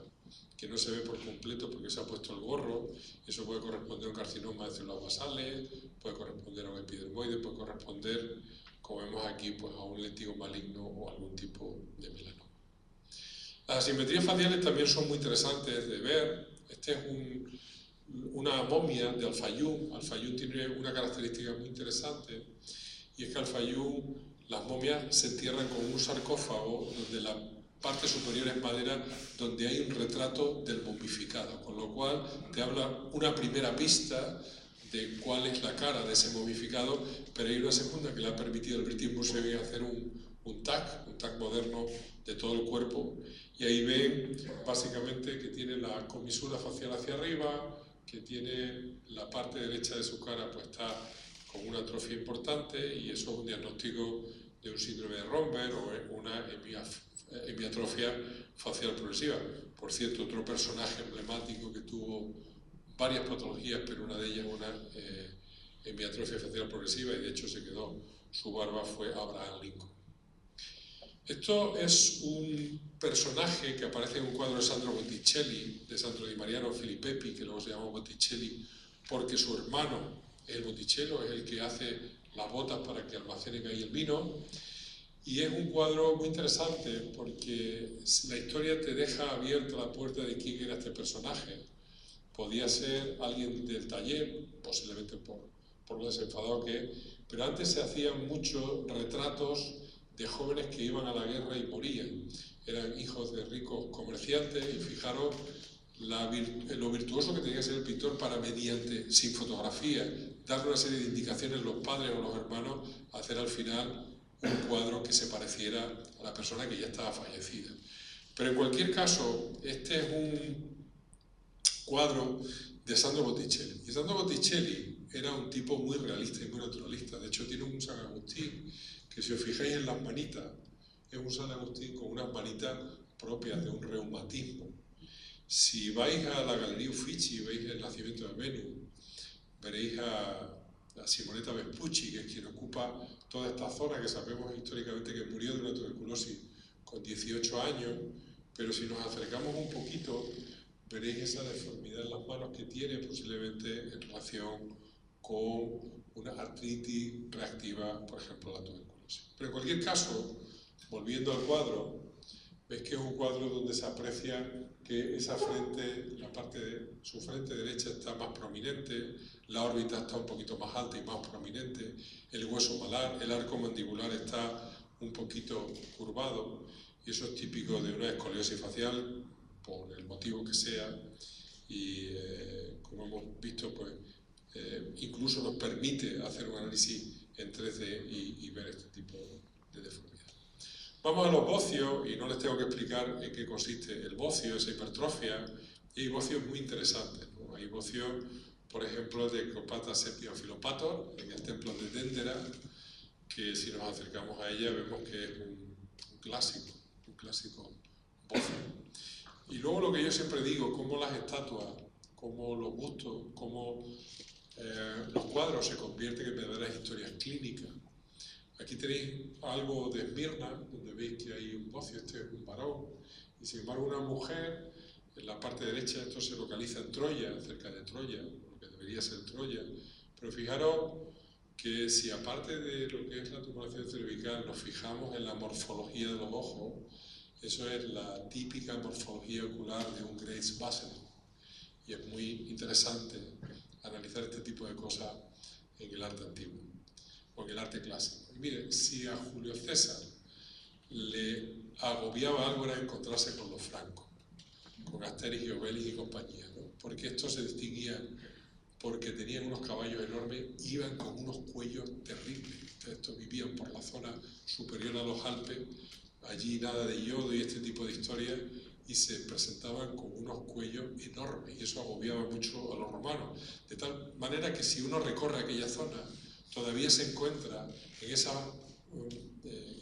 que no se ve por completo porque se ha puesto el gorro. Eso puede corresponder a un carcinoma de células basales, puede corresponder a un epidermoide, puede corresponder, como vemos aquí, pues a un lentigo maligno o algún tipo de melanoma. Las asimetrías faciales también son muy interesantes de ver. Este es una momia de Al-Fayum. Al-Fayum tiene una característica muy interesante, y es que Al-Fayum, las momias se entierran con un sarcófago donde la parte superior es madera, donde hay un retrato del momificado, con lo cual te habla una primera pista de cuál es la cara de ese momificado, pero hay una segunda que le ha permitido al British Museum hacer un tag moderno de todo el cuerpo, y ahí ven básicamente que tiene la comisura facial hacia arriba, que tiene la parte derecha de su cara pues está con una atrofia importante, y eso es un diagnóstico de un síndrome de Romberg o una hemiatrofia facial progresiva. Por cierto, otro personaje emblemático que tuvo varias patologías, pero una de ellas una hemiatrofia facial progresiva, y de hecho se quedó su barba, fue Abraham Lincoln. Esto es un personaje que aparece en un cuadro de Sandro Botticelli, de Sandro Di Mariano Filippepi, que luego se llama Botticelli, porque su hermano es el Botticello, es el que hace las botas para que almacenen ahí el vino. Y es un cuadro muy interesante porque la historia te deja abierta la puerta de quién era este personaje. Podía ser alguien del taller, posiblemente por lo desenfadado que es, pero antes se hacían muchos retratos de jóvenes que iban a la guerra y morían. Eran hijos de ricos comerciantes y fijaros lo virtuoso que tenía que ser el pintor para, mediante, sin fotografía, darle una serie de indicaciones a los padres o los hermanos, hacer al final un cuadro que se pareciera a la persona que ya estaba fallecida. Pero en cualquier caso, este es un cuadro de Sandro Botticelli. Y Sandro Botticelli era un tipo muy realista y muy naturalista. De hecho, tiene un San Agustín que, si os fijáis en las manitas, es un San Agustín con unas manitas propias de un reumatismo. Si vais a la Galería Uffizi y veis el nacimiento de Venus, veréis a Simonetta Vespucci, que es quien ocupa toda esta zona, que sabemos históricamente que murió de una tuberculosis con 18 años, pero si nos acercamos un poquito, veréis esa deformidad en las manos que tiene, posiblemente en relación con una artritis reactiva, por ejemplo, la tuberculosis. Pero en cualquier caso, volviendo al cuadro, veis que es un cuadro donde se aprecia que esa frente, la parte de su frente derecha está más prominente, la órbita está un poquito más alta y más prominente, el hueso malar, el arco mandibular está un poquito curvado, y eso es típico de una escoliosis facial, por el motivo que sea, y como hemos visto, pues incluso nos permite hacer un análisis en 3D y ver este tipo de deformidad. Vamos a los bocios, y no les tengo que explicar en qué consiste el bocio, esa hipertrofia, y hay bocios muy interesantes, ¿no? Hay bocios, por ejemplo, de Cleopatra Sepia Philopator, en el templo de Dendera, que si nos acercamos a ella vemos que es un clásico bocio. Y luego lo que yo siempre digo, cómo las estatuas, cómo los bustos, cómo los cuadros se convierten en verdaderas historias clínicas. Aquí tenéis algo de Esmirna, donde veis que hay un bocio, este es un varón, y sin embargo una mujer, en la parte derecha esto se localiza en Troya, cerca de Troya, lo que debería ser Troya, pero fijaros que si aparte de lo que es la tumoración cervical nos fijamos en la morfología de los ojos, eso es la típica morfología ocular de un Grace Bassett, y es muy interesante analizar este tipo de cosas en el arte antiguo o en el arte clásico. Y mire, si a Julio César le agobiaba algo era encontrarse con los francos, con Asterix y Obelix y compañía, ¿no? Porque estos se distinguían porque tenían unos caballos enormes, iban con unos cuellos terribles. Estos vivían por la zona superior a los Alpes, allí nada de yodo y este tipo de historias, y se presentaban con unos cuellos enormes, y eso agobiaba mucho a los romanos. De tal manera que si uno recorre aquella zona, todavía se encuentra en esa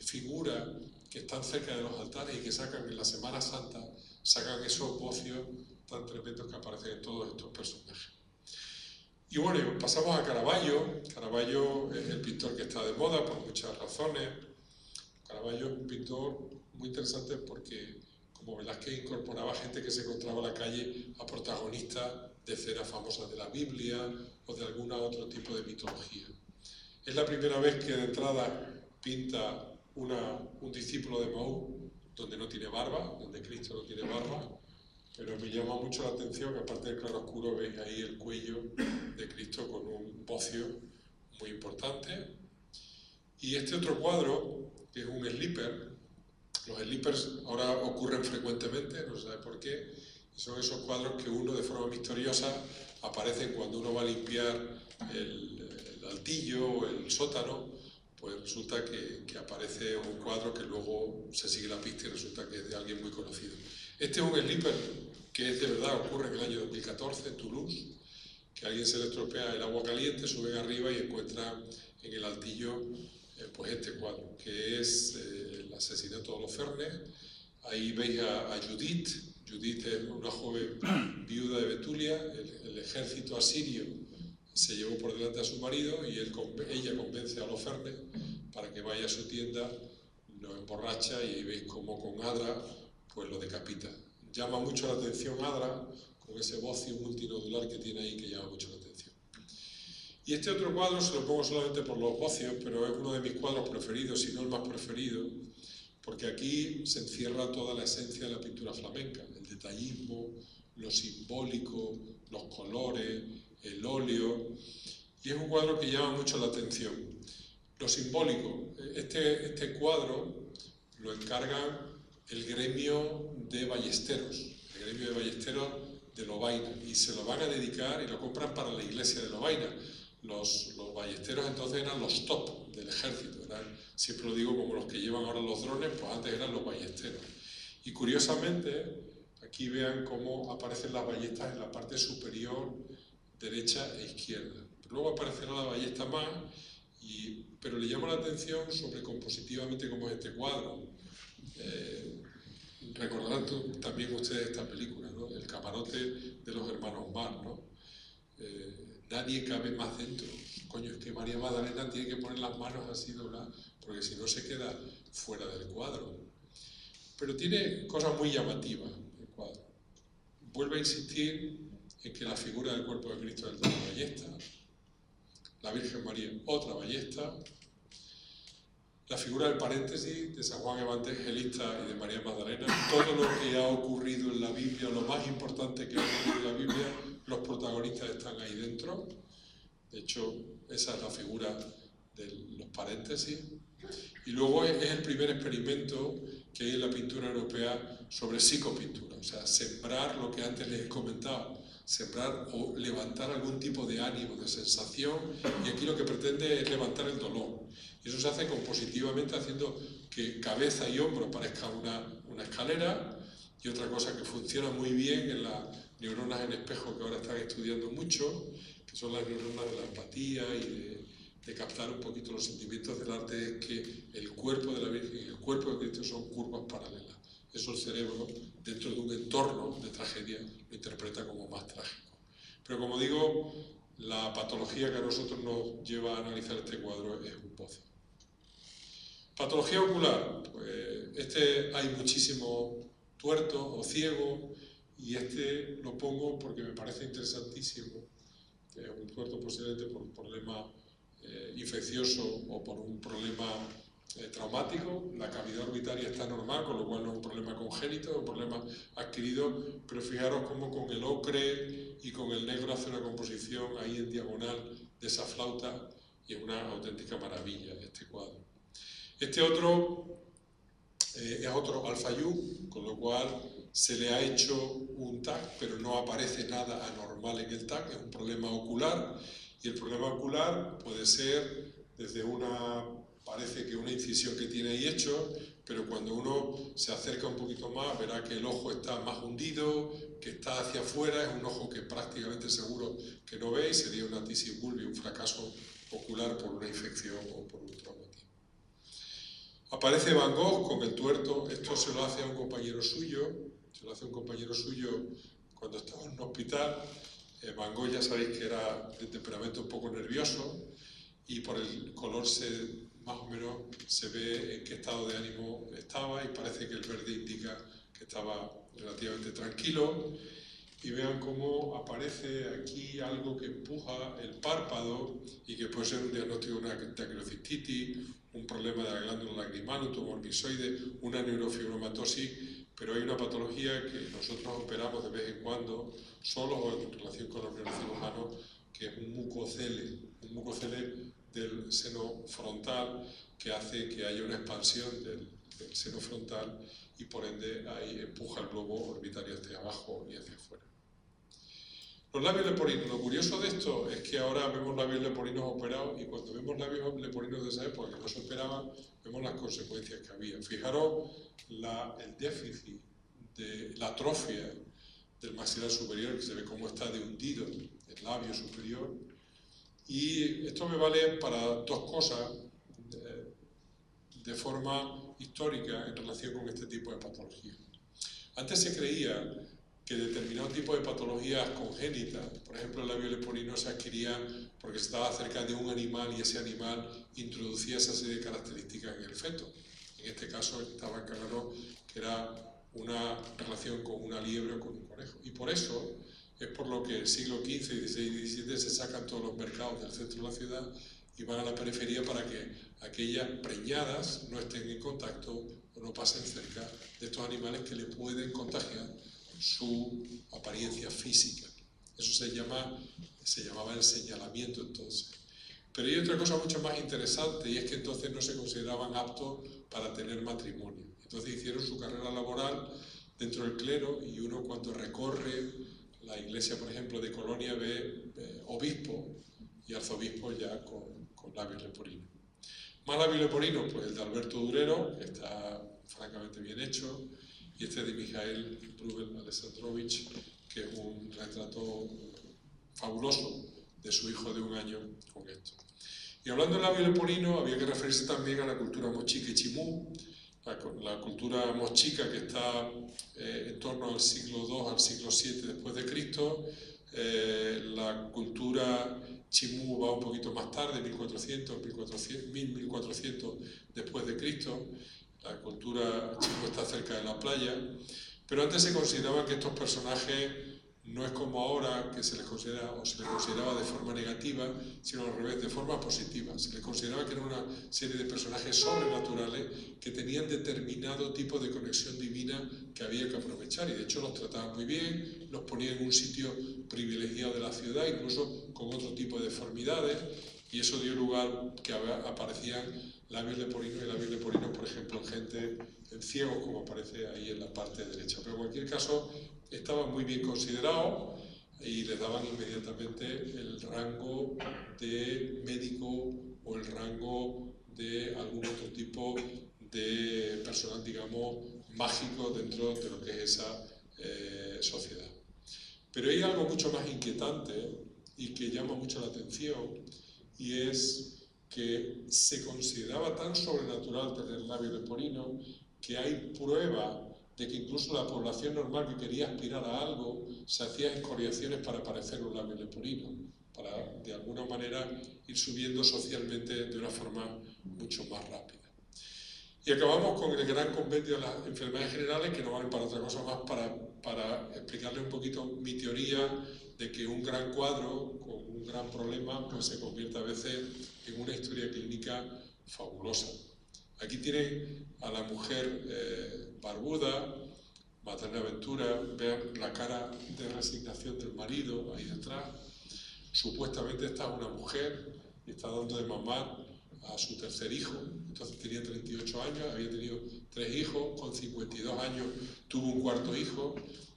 figura que están cerca de los altares y que sacan en la Semana Santa, sacan esos bocios tan tremendos que aparecen en todos estos personajes. Y bueno, pasamos a Caravaggio. Caravaggio es el pintor que está de moda por muchas razones. Caravaggio es un pintor muy interesante porque, como Velázquez, incorporaba gente que se encontraba en la calle a protagonistas de escenas famosas de la Biblia o de algún otro tipo de mitología. Es la primera vez que de entrada pinta un discípulo de Maús donde no tiene barba, donde Cristo no tiene barba, pero me llama mucho la atención que aparte del claroscuro veis ahí el cuello de Cristo con un bocio muy importante. Y este otro cuadro, que es un slipper, los slippers ahora ocurren frecuentemente, no se sabe por qué, y son esos cuadros que uno de forma misteriosa aparecen cuando uno va a limpiar el altillo o el sótano, pues resulta que aparece un cuadro que luego se sigue la pista y resulta que es de alguien muy conocido. Este es un slipper que de verdad ocurre en el año 2014 en Toulouse, que a alguien se le estropea el agua caliente, suben arriba y encuentran en el altillo pues este cuadro, que es el asesinato de Holofernes, Ahí veis a Judith. Judith es una joven viuda de Betulia. El ejército asirio se llevó por delante a su marido y ella convence a Holofernes para que vaya a su tienda, lo emborracha y veis cómo con Adra pues lo decapita. Llama mucho la atención Adra con ese bocio multinodular que tiene ahí que llama mucho la atención. Y este otro cuadro se lo pongo solamente por los bocios, pero es uno de mis cuadros preferidos, si no el más preferido, porque aquí se encierra toda la esencia de la pintura flamenca, el detallismo, lo simbólico, los colores, el óleo, y es un cuadro que llama mucho la atención. Lo simbólico, este cuadro lo encarga el gremio de ballesteros, de Lovaina, y se lo van a dedicar y lo compran para la iglesia de Lovaina. Los ballesteros entonces eran los top del ejército, siempre lo digo como los que llevan ahora los drones, pues antes eran los ballesteros. Y curiosamente, aquí vean cómo aparecen las ballestas en la parte superior, derecha e izquierda. Luego aparecerá la ballesta más, pero le llama la atención sobre compositivamente cómo es este cuadro. Recordarán también ustedes esta película, ¿no? El camarote de los hermanos Marx, ¿no? Nadie cabe más dentro. Coño, es que María Magdalena tiene que poner las manos así dobladas, porque si no se queda fuera del cuadro. Pero tiene cosas muy llamativas el cuadro. Vuelve a insistir en que la figura del cuerpo de Cristo es de una ballesta, la Virgen María otra ballesta, la figura del paréntesis de San Juan Evangelista y de María Magdalena, todo lo que ha ocurrido en la Biblia, lo más importante que ha ocurrido en la Biblia, los protagonistas están ahí dentro. De hecho, esa es la figura de los paréntesis. Y luego es el primer experimento que hay en la pintura europea sobre psicopintura, o sea, sembrar lo que antes les he comentado, sembrar o levantar algún tipo de ánimo, de sensación, y aquí lo que pretende es levantar el dolor. Y eso se hace compositivamente haciendo que cabeza y hombro parezca una escalera, y otra cosa que funciona muy bien en las neuronas en espejo que ahora están estudiando mucho, que son las neuronas de la empatía y de captar un poquito los sentimientos del arte, es que el cuerpo de la Virgen y el cuerpo de Cristo son curvas paralelas. Eso el cerebro, dentro de un entorno de tragedia, lo interpreta como más trágico. Pero como digo, la patología que a nosotros nos lleva a analizar este cuadro es un bocio. Patología ocular, pues hay muchísimos tuertos o ciegos, y lo pongo porque me parece interesantísimo. Es un tuerto posiblemente por un problema infeccioso o por un problema traumático. La cavidad orbitaria está normal, con lo cual no es un problema congénito, es un problema adquirido, pero fijaros cómo con el ocre y con el negro hace una composición ahí en diagonal de esa flauta, y es una auténtica maravilla este cuadro. Este otro es otro Al-Fayum, con lo cual se le ha hecho un TAC, pero no aparece nada anormal en el TAC, es un problema ocular, y el problema ocular puede ser desde parece que una incisión que tiene ahí hecho, pero cuando uno se acerca un poquito más verá que el ojo está más hundido, que está hacia afuera, es un ojo que prácticamente seguro que no veis, sería una tisis bulbi, un fracaso ocular por una infección o por un traumatismo. Aparece Van Gogh con el tuerto. Esto se lo hace a un compañero suyo, cuando estaba en un hospital. Van Gogh ya sabéis que era de temperamento un poco nervioso, y por el color más o menos se ve en qué estado de ánimo estaba, y parece que el verde indica que estaba relativamente tranquilo. Y vean cómo aparece aquí algo que empuja el párpado y que puede ser un diagnóstico de una daquilocistitis, un problema de la glándula lagrimal, un tumor misoide, una neurofibromatosis, pero hay una patología que nosotros operamos de vez en cuando, solo o en relación con los neurocirujanos, que es un mucocele del seno frontal, que hace que haya una expansión del seno frontal y por ende ahí empuja el globo orbitario hacia abajo y hacia afuera. Los labios leporinos. Lo curioso de esto es que ahora vemos labios leporinos operados, y cuando vemos labios leporinos de esa época que no se operaban, vemos las consecuencias que había. Fijaros el déficit de la atrofia del maxilar superior, que se ve cómo está de hundido el labio superior. Y esto me vale para dos cosas. de forma histórica en relación con este tipo de patologías. Antes se creía que determinado tipo de patologías congénitas, por ejemplo el labio leporino, se adquiría porque estaba cerca de un animal y ese animal introducía esa serie de características en el feto. En este caso estaba claro que era una relación con una liebre o con un conejo. Y por eso es por lo que el siglo XV, XVI y XVII se sacan todos los mercados del centro de la ciudad y van a la periferia para que aquellas preñadas no estén en contacto o no pasen cerca de estos animales que le pueden contagiar su apariencia física. Eso se llamaba el señalamiento entonces. Pero hay otra cosa mucho más interesante y es que entonces no se consideraban aptos para tener matrimonio. Entonces hicieron su carrera laboral dentro del clero y uno cuando recorre la iglesia, por ejemplo, de Colonia ve obispo y arzobispo ya con labio leporino. Más labio leporino, pues el de Alberto Durero, que está francamente bien hecho, y este de Mijael Rubel Alexandrovich, que es un retrato fabuloso de su hijo de 1 año con esto. Y hablando del labio leporino, había que referirse también a la cultura mochica y chimú, la cultura mochica que está en torno al siglo II al siglo VII después de Cristo, la cultura chimú va un poquito más tarde, 1400 después de Cristo. La cultura chimú está cerca de la playa, pero antes se consideraba que estos personajes no es como ahora que se les considera o se les consideraba de forma negativa, sino al revés, de forma positiva. Se les consideraba que eran una serie de personajes sobrenaturales que tenían determinado tipo de conexión divina que había que aprovechar y de hecho los trataban muy bien, los ponían en un sitio privilegiado de la ciudad, incluso con otro tipo de deformidades, y eso dio lugar que aparecían labios leporinos y labios leporinos, por ejemplo, en gente, en ciegos, como aparece ahí en la parte derecha. Pero en cualquier caso, estaban muy bien considerados y les daban inmediatamente el rango de médico o el rango de algún otro tipo de personal, digamos, mágico dentro de lo que es esa sociedad. Pero hay algo mucho más inquietante y que llama mucho la atención, y es que se consideraba tan sobrenatural tener labio leporino que hay prueba de que incluso la población normal que quería aspirar a algo se hacía escoriaciones para parecer un labio leporino, para de alguna manera ir subiendo socialmente de una forma mucho más rápida. Y acabamos con el gran compendio de las enfermedades generales, que no valen para otra cosa más para explicarle un poquito mi teoría de que un gran cuadro con un gran problema pues se convierte a veces en una historia clínica fabulosa. Aquí tienen a la mujer barbuda, materna aventura, vean la cara de resignación del marido ahí detrás. Supuestamente esta es una mujer y está dando de mamar a su tercer hijo. Entonces tenía 38 años, había tenido 3 hijos, con 52 años tuvo un 4.º hijo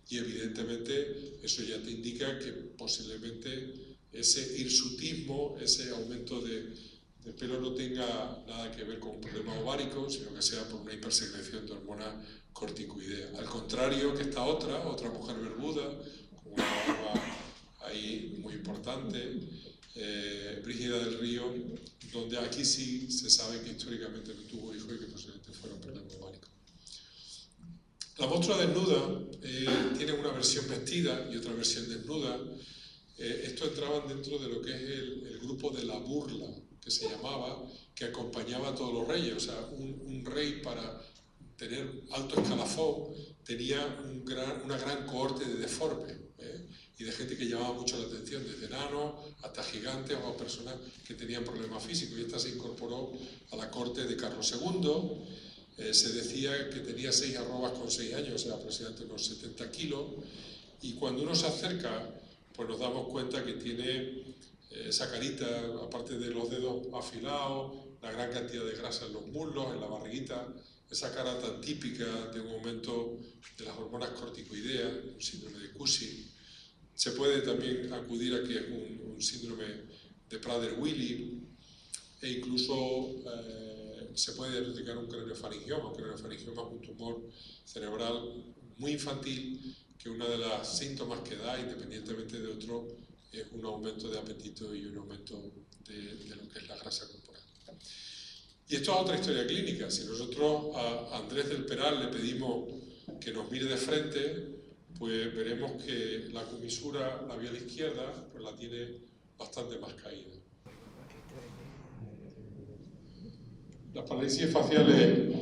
y evidentemente eso ya te indica que posiblemente ese hirsutismo, ese aumento de pelo no tenga nada que ver con un problema ovárico, sino que sea por una hipersecreción de hormonas corticoideas. Al contrario que esta otra mujer verbuda, con una barba ahí muy importante, Brígida del Río, donde aquí sí se sabe que históricamente no tuvo hijos y que posiblemente fuera un problema ovárico. La monstrua desnuda tiene una versión vestida y otra versión desnuda. Estos entraban dentro de lo que es el grupo de la burla, que se llamaba, que acompañaba a todos los reyes. O sea, un rey para tener alto escalafón tenía una gran cohorte de deformes y de gente que llamaba mucho la atención, desde enanos hasta gigantes o personas que tenían problemas físicos. Y esta se incorporó a la corte de Carlos II. Se decía que tenía 6 arrobas con 6 años, o sea, aproximadamente unos 70 kilos. Y cuando uno se acerca, pues nos damos cuenta que tiene esa carita, aparte de los dedos afilados, la gran cantidad de grasa en los muslos, en la barriguita, esa cara tan típica de un aumento de las hormonas corticoideas, un síndrome de Cushing. Se puede también acudir a que es un síndrome de Prader-Willi, e incluso se puede diagnosticar un craniofaringioma. Un craniofaringioma es un tumor cerebral muy infantil que una de las síntomas que da, independientemente de otro, es un aumento de apetito y un aumento de lo que es la grasa corporal. Y esto es otra historia clínica. Si nosotros a Andrés del Peral le pedimos que nos mire de frente, pues veremos que la comisura labial izquierda pues la tiene bastante más caída. Las parálisis faciales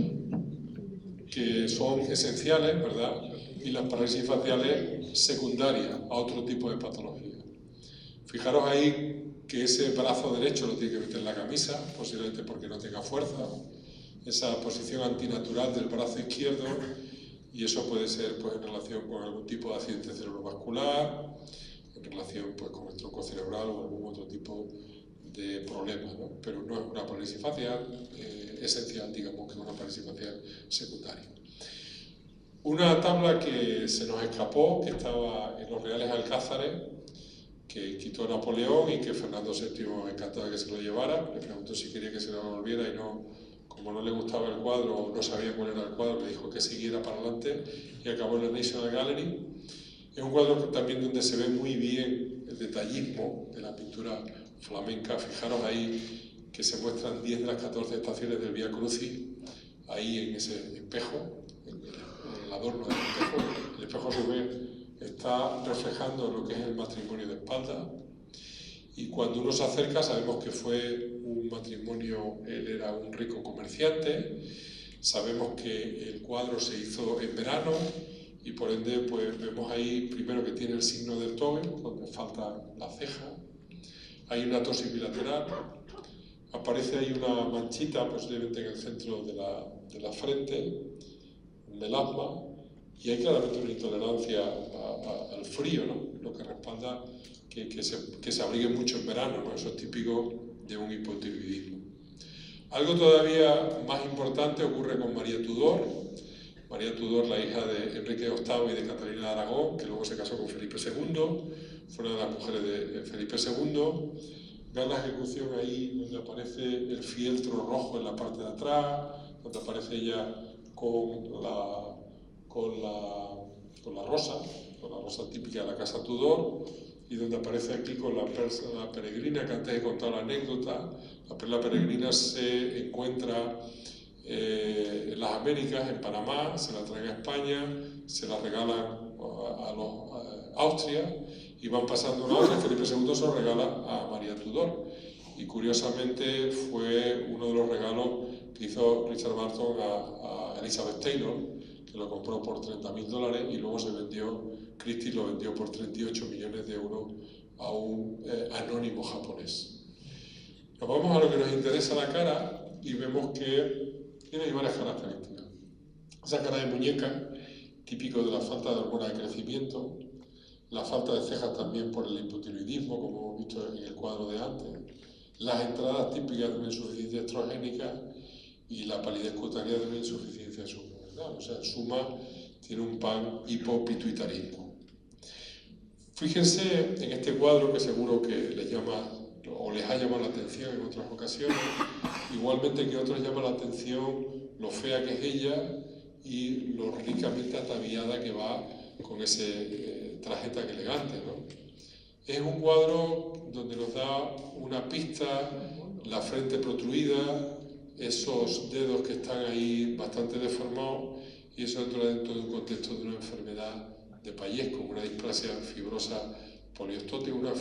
que son esenciales, ¿verdad? Y las parálisis faciales secundarias a otro tipo de patología. Fijaros ahí que ese brazo derecho lo tiene que meter en la camisa, posiblemente porque no tenga fuerza, esa posición antinatural del brazo izquierdo, y eso puede ser pues, en relación con algún tipo de accidente cerebrovascular, en relación pues, con el tronco cerebral o algún otro tipo de problema, ¿no? Pero no es una parálisis facial esencial, digamos que es una parálisis facial secundaria. Una tabla que se nos escapó, que estaba en los Reales Alcázares, que quitó Napoleón y que Fernando VII encantado de que se lo llevara. Le preguntó si quería que se lo volviera y no, como no le gustaba el cuadro, no sabía cuál era el cuadro, le dijo que siguiera para adelante y acabó en la National Gallery. Es un cuadro también donde se ve muy bien el detallismo de la pintura flamenca. Fijaros ahí que se muestran 10 de las 14 estaciones del Vía Crucis, ahí en ese espejo, en el adorno del espejo. El espejo se ve, está reflejando lo que es el matrimonio de espalda, y cuando uno se acerca sabemos que fue un matrimonio, él era un rico comerciante, sabemos que el cuadro se hizo en verano y por ende pues vemos ahí primero que tiene el signo del toque, donde falta la ceja, hay una tosis bilateral, aparece ahí una manchita posiblemente en el centro de la frente, un melasma, y hay claramente una intolerancia al frío, ¿no? Lo que respalda que se abrigue mucho en verano, ¿no? Eso es típico de un hipotiroidismo. Algo todavía más importante ocurre con María Tudor. María Tudor, la hija de Enrique VIII y de Catalina de Aragón, que luego se casó con Felipe II, fue una de las mujeres de Felipe II. Vean la ejecución ahí donde aparece el fieltro rojo en la parte de atrás, donde aparece ella con la rosa típica de la casa Tudor, y donde aparece aquí con la perla peregrina, que antes he contado la anécdota. La perla peregrina se encuentra en las Américas, en Panamá, se la traen a España, se la regalan a Austria, y van pasando una a otra. Felipe II se lo regala a María Tudor, y curiosamente fue uno de los regalos que hizo Richard Barton a Elizabeth Taylor, que lo compró por $30.000 y luego Christie lo vendió por 38 millones de euros a un anónimo japonés. Nos vamos a lo que nos interesa, la cara, y vemos que tiene varias características. Esa cara de muñeca, típico de la falta de hormona de crecimiento, la falta de cejas también por el hipotiroidismo, como hemos visto en el cuadro de antes, las entradas típicas de una insuficiencia estrogénica y la palidez cutánea de una insuficiencia suprarrenal. O sea, en suma, tiene un pan hipopituitarismo. Fíjense en este cuadro, que seguro que les llama o les ha llamado la atención en otras ocasiones, igualmente que otros llama la atención lo fea que es ella y lo ricamente ataviada que va con ese traje tan elegante, ¿no? Es un cuadro donde nos da una pista, la frente protruida, esos dedos que están ahí bastante deformados, y eso entra dentro de un contexto de una enfermedad de Payés, con una displasia fibrosa poliostótica, una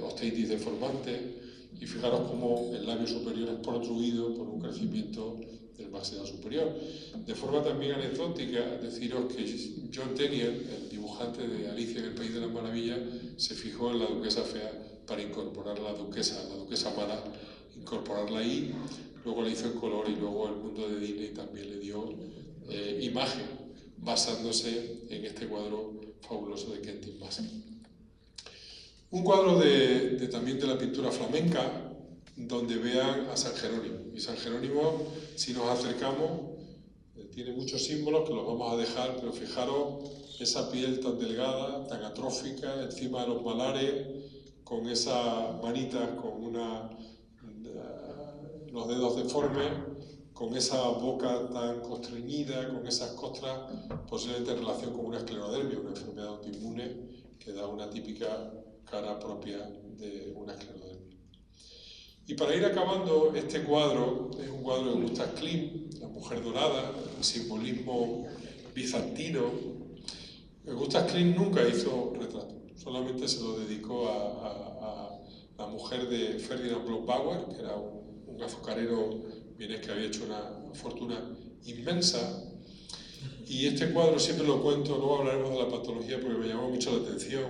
osteitis deformante, y fijaros cómo el labio superior es protruido por un crecimiento del maxilar superior. De forma también anecdótica, deciros que John Tenniel, el dibujante de Alicia en el País de las Maravillas, se fijó en la duquesa fea para incorporar a la duquesa mala, incorporarla ahí, luego la hizo en color, y luego el mundo de Disney también le dio imagen, basándose en este cuadro fabuloso de Quentin Basque. Un cuadro también de la pintura flamenca, donde vean a San Jerónimo. Y San Jerónimo, si nos acercamos, tiene muchos símbolos que los vamos a dejar, pero fijaros esa piel tan delgada, tan atrófica, encima de los malares, con esas manitas, con los dedos deformes, con esa boca tan constreñida, con esas costras, posiblemente en relación con una esclerodermia, una enfermedad autoinmune que da una típica cara propia de una esclerodermia. Y para ir acabando, este cuadro es un cuadro de Gustav Klimt, La mujer dorada, el simbolismo bizantino. Gustav Klimt nunca hizo retrato, solamente se lo dedicó a la mujer de Ferdinand Bloch-Bauer, que era un azucarero vienés que había hecho una fortuna inmensa. Y este cuadro siempre lo cuento, luego hablaremos de la patología porque me llamó mucho la atención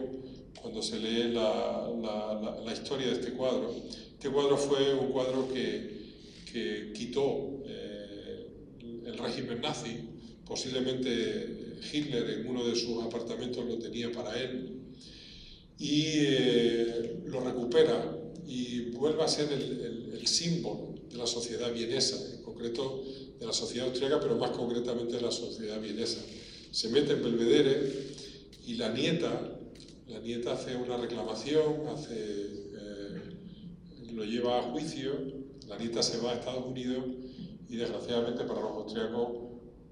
cuando se lee la historia de este cuadro. Este cuadro fue un cuadro que quitó el régimen nazi, posiblemente Hitler en uno de sus apartamentos lo tenía para él, y lo recupera y vuelve a ser el símbolo de la sociedad vienesa, en concreto de la sociedad austríaca, pero más concretamente de la sociedad vienesa. Se mete en Belvedere y la nieta hace una reclamación, lo lleva a juicio, la nieta se va a Estados Unidos y desgraciadamente para los austríacos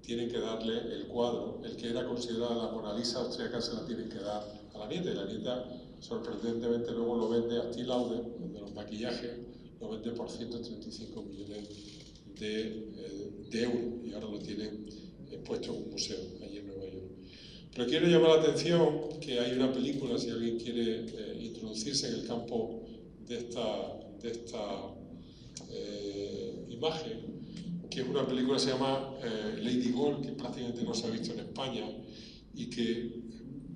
tienen que darle el cuadro, el que era considerada la Mona Lisa austríaca se la tienen que dar a la nieta, y la nieta sorprendentemente luego lo vende a Steel Lauder, donde los maquillajes lo vende por 135 millones de euros, y ahora lo tienen puesto en un museo allí en Nueva York. Pero quiero llamar la atención que hay una película, si alguien quiere introducirse en el campo de esta imagen, que es una película que se llama Lady Gold, que prácticamente no se ha visto en España y que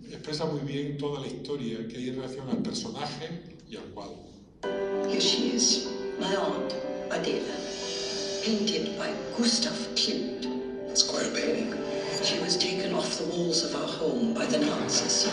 expresa muy bien toda la historia que hay en relación al personaje y al cuadro. Here she is, my aunt, Adela, painted by Gustav Klimt. It's quite a painting. She was taken off the walls of our home by the Nazis.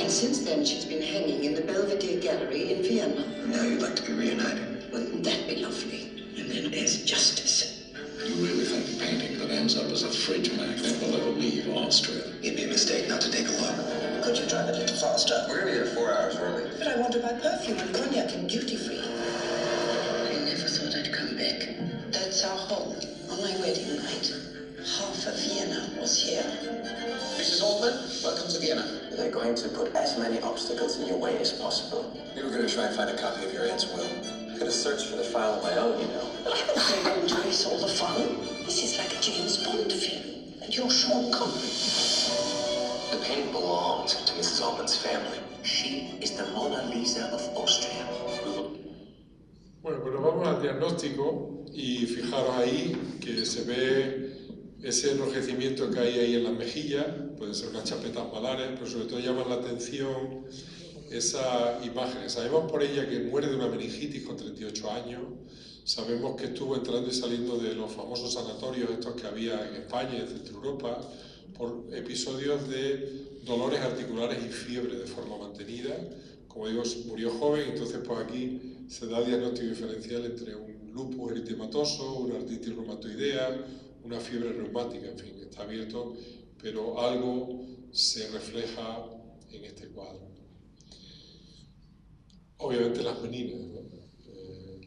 And since then she's been hanging in the Belvedere Gallery in Vienna. Now you'd like to be reunited. Wouldn't that be lovely? And then there's justice. You really think the painting that ends up as a fridge magnet will ever leave Austria? It'd be a mistake not to take a look. Could you drive a little faster? We're gonna be there 4 hours early. But I want to buy perfume and cognac and duty-free. I never thought I'd come back. That's our home. On my wedding night, half of Vienna was here. Mrs. Altman, welcome to Vienna. They're going to put as many obstacles in your way as possible. We were going to try and find a copy of your aunt's will. I could have searched for the file on my own, you know. But I haven't said I enjoy all the fun. This is like a James Bond film. And you're Sean Connery. The painting belongs to Mrs. Altman's family. She is the Mona Lisa of Austria. Bueno, pues nos vamos al diagnóstico y fijaros ahí que se ve ese enrojecimiento que hay ahí en las mejillas, pueden ser unas chapetas malares, pero sobre todo llama la atención esa imagen. Sabemos por ella que muere de una meningitis con 38 años, sabemos que estuvo entrando y saliendo de los famosos sanatorios estos que había en España y en Centro Europa, por episodios de dolores articulares y fiebre de forma mantenida. Como digo, murió joven, entonces pues aquí se da diagnóstico diferencial entre un lupus eritematoso, una artritis reumatoidea, una fiebre reumática, en fin, está abierto, pero algo se refleja en este cuadro. Obviamente las meninas, ¿no?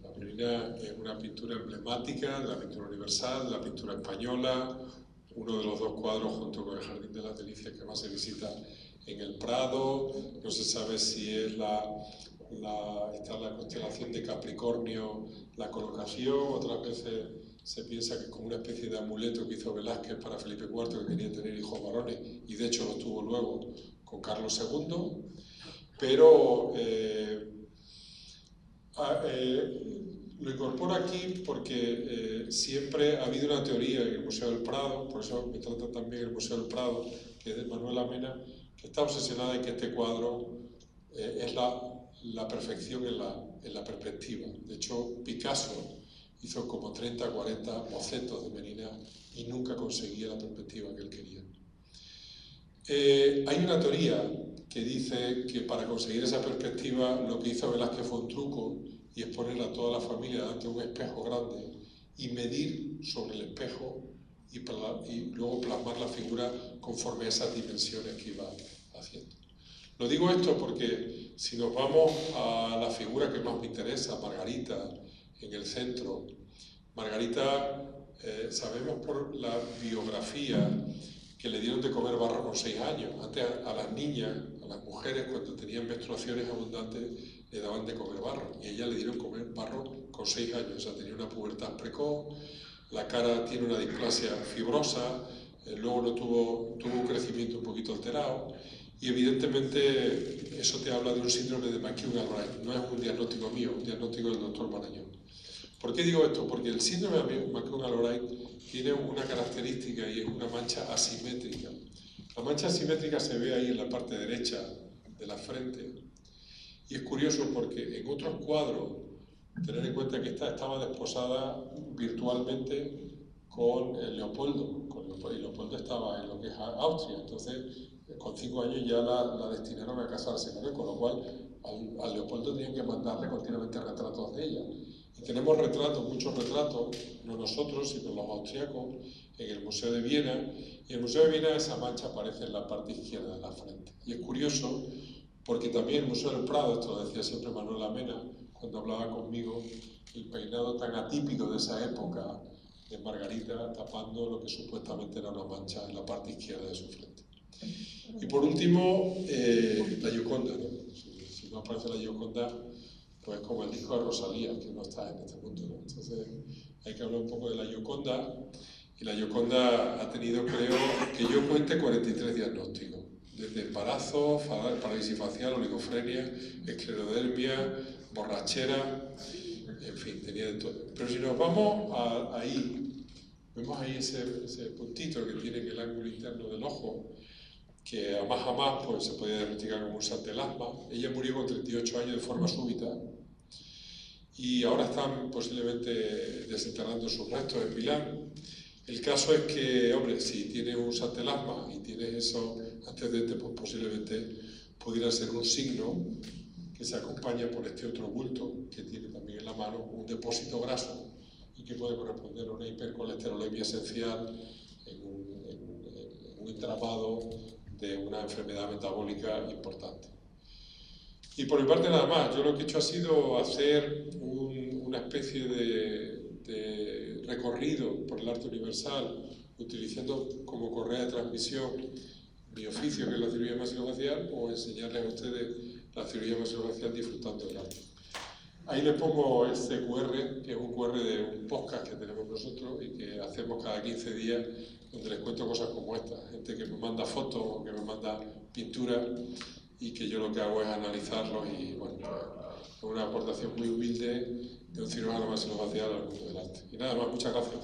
La menina es una pintura emblemática de la pintura universal, de la pintura española, uno de los dos cuadros junto con el Jardín de las Delicias que más se visita en el Prado. No se sabe si es está la constelación de Capricornio la colocación, otras veces se piensa que es como una especie de amuleto que hizo Velázquez para Felipe IV, que quería tener hijos varones, y de hecho los tuvo luego con Carlos II, pero lo incorporo aquí porque siempre ha habido una teoría en el Museo del Prado, por eso me trata también el Museo del Prado, que es de Manuela Mena, que está obsesionada en que este cuadro es la perfección en la perspectiva. De hecho, Picasso hizo como 30, 40 bocetos de Menina y nunca conseguía la perspectiva que él quería. Hay una teoría que dice que para conseguir esa perspectiva lo que hizo Velázquez fue un truco, y es poner a toda la familia delante de un espejo grande y medir sobre el espejo y luego plasmar la figura conforme a esas dimensiones que iba haciendo. Lo digo esto porque si nos vamos a la figura que más me interesa, Margarita, en el centro, Margarita, sabemos por la biografía que le dieron de comer barro con 6 años. Antes a las niñas, a las mujeres, cuando tenían menstruaciones abundantes, le daban de comer barro, y a ella le dieron comer barro con 6 años, o sea, tenía una pubertad precoz, la cara tiene una displasia fibrosa, luego no tuvo un crecimiento un poquito alterado, y evidentemente eso te habla de un síndrome de McCune-Albright, no es un diagnóstico mío, un diagnóstico del doctor Marañón. ¿Por qué digo esto? Porque el síndrome de McCune-Albright tiene una característica y es una mancha asimétrica. La mancha asimétrica se ve ahí en la parte derecha de la frente, y es curioso porque en otros cuadros, tener en cuenta que esta estaba desposada virtualmente con Leopoldo, y Leopoldo estaba en lo que es Austria, entonces con 5 años ya la destinaron a casarse con él, con lo cual al Leopoldo tenían que mandarle continuamente retratos de ella. Y tenemos retratos, muchos retratos, no nosotros, sino los austriacos, en el Museo de Viena, y en el Museo de Viena esa mancha aparece en la parte izquierda de la frente. Y es curioso porque también el Museo del Prado, esto lo decía siempre Manuel Amena cuando hablaba conmigo, el peinado tan atípico de esa época de Margarita tapando lo que supuestamente era una mancha en la parte izquierda de su frente. Y por último, la Gioconda, ¿no? Si no aparece la Gioconda, pues como el disco de Rosalía, que no está en este mundo, ¿no? Entonces hay que hablar un poco de la Gioconda, y la Gioconda ha tenido, creo, que yo cuente 43 diagnósticos, desde embarazo, parálisis facial, oligofrenia, esclerodermia, borrachera, en fin, tenía de todo. Pero si nos vamos ahí, vemos ahí ese puntito que tiene en el ángulo interno del ojo, que a más pues, se podía diagnosticar como un santelasma. Ella murió con 38 años de forma súbita y ahora están posiblemente desenterrando sus restos en Milán. El caso es que, hombre, si tienes un santelasma y tienes eso antecedente, pues posiblemente pudiera ser un signo que se acompaña por este otro bulto que tiene también en la mano, un depósito graso, y que puede corresponder a una hipercolesterolemia esencial en un entramado de una enfermedad metabólica importante. Y por mi parte nada más, yo lo que he hecho ha sido hacer una especie de recorrido por el arte universal, utilizando como correa de transmisión mi oficio, que es la cirugía maxilofacial, o enseñarles a ustedes la cirugía maxilofacial disfrutando del arte. Ahí les pongo este QR, que es un QR de un podcast que tenemos nosotros y que hacemos cada 15 días, donde les cuento cosas como esta. Gente que me manda fotos o que me manda pinturas y que yo lo que hago es analizarlos y, bueno, es una aportación muy humilde de un cirujano maxilofacial al mundo del arte. Y nada más, muchas gracias.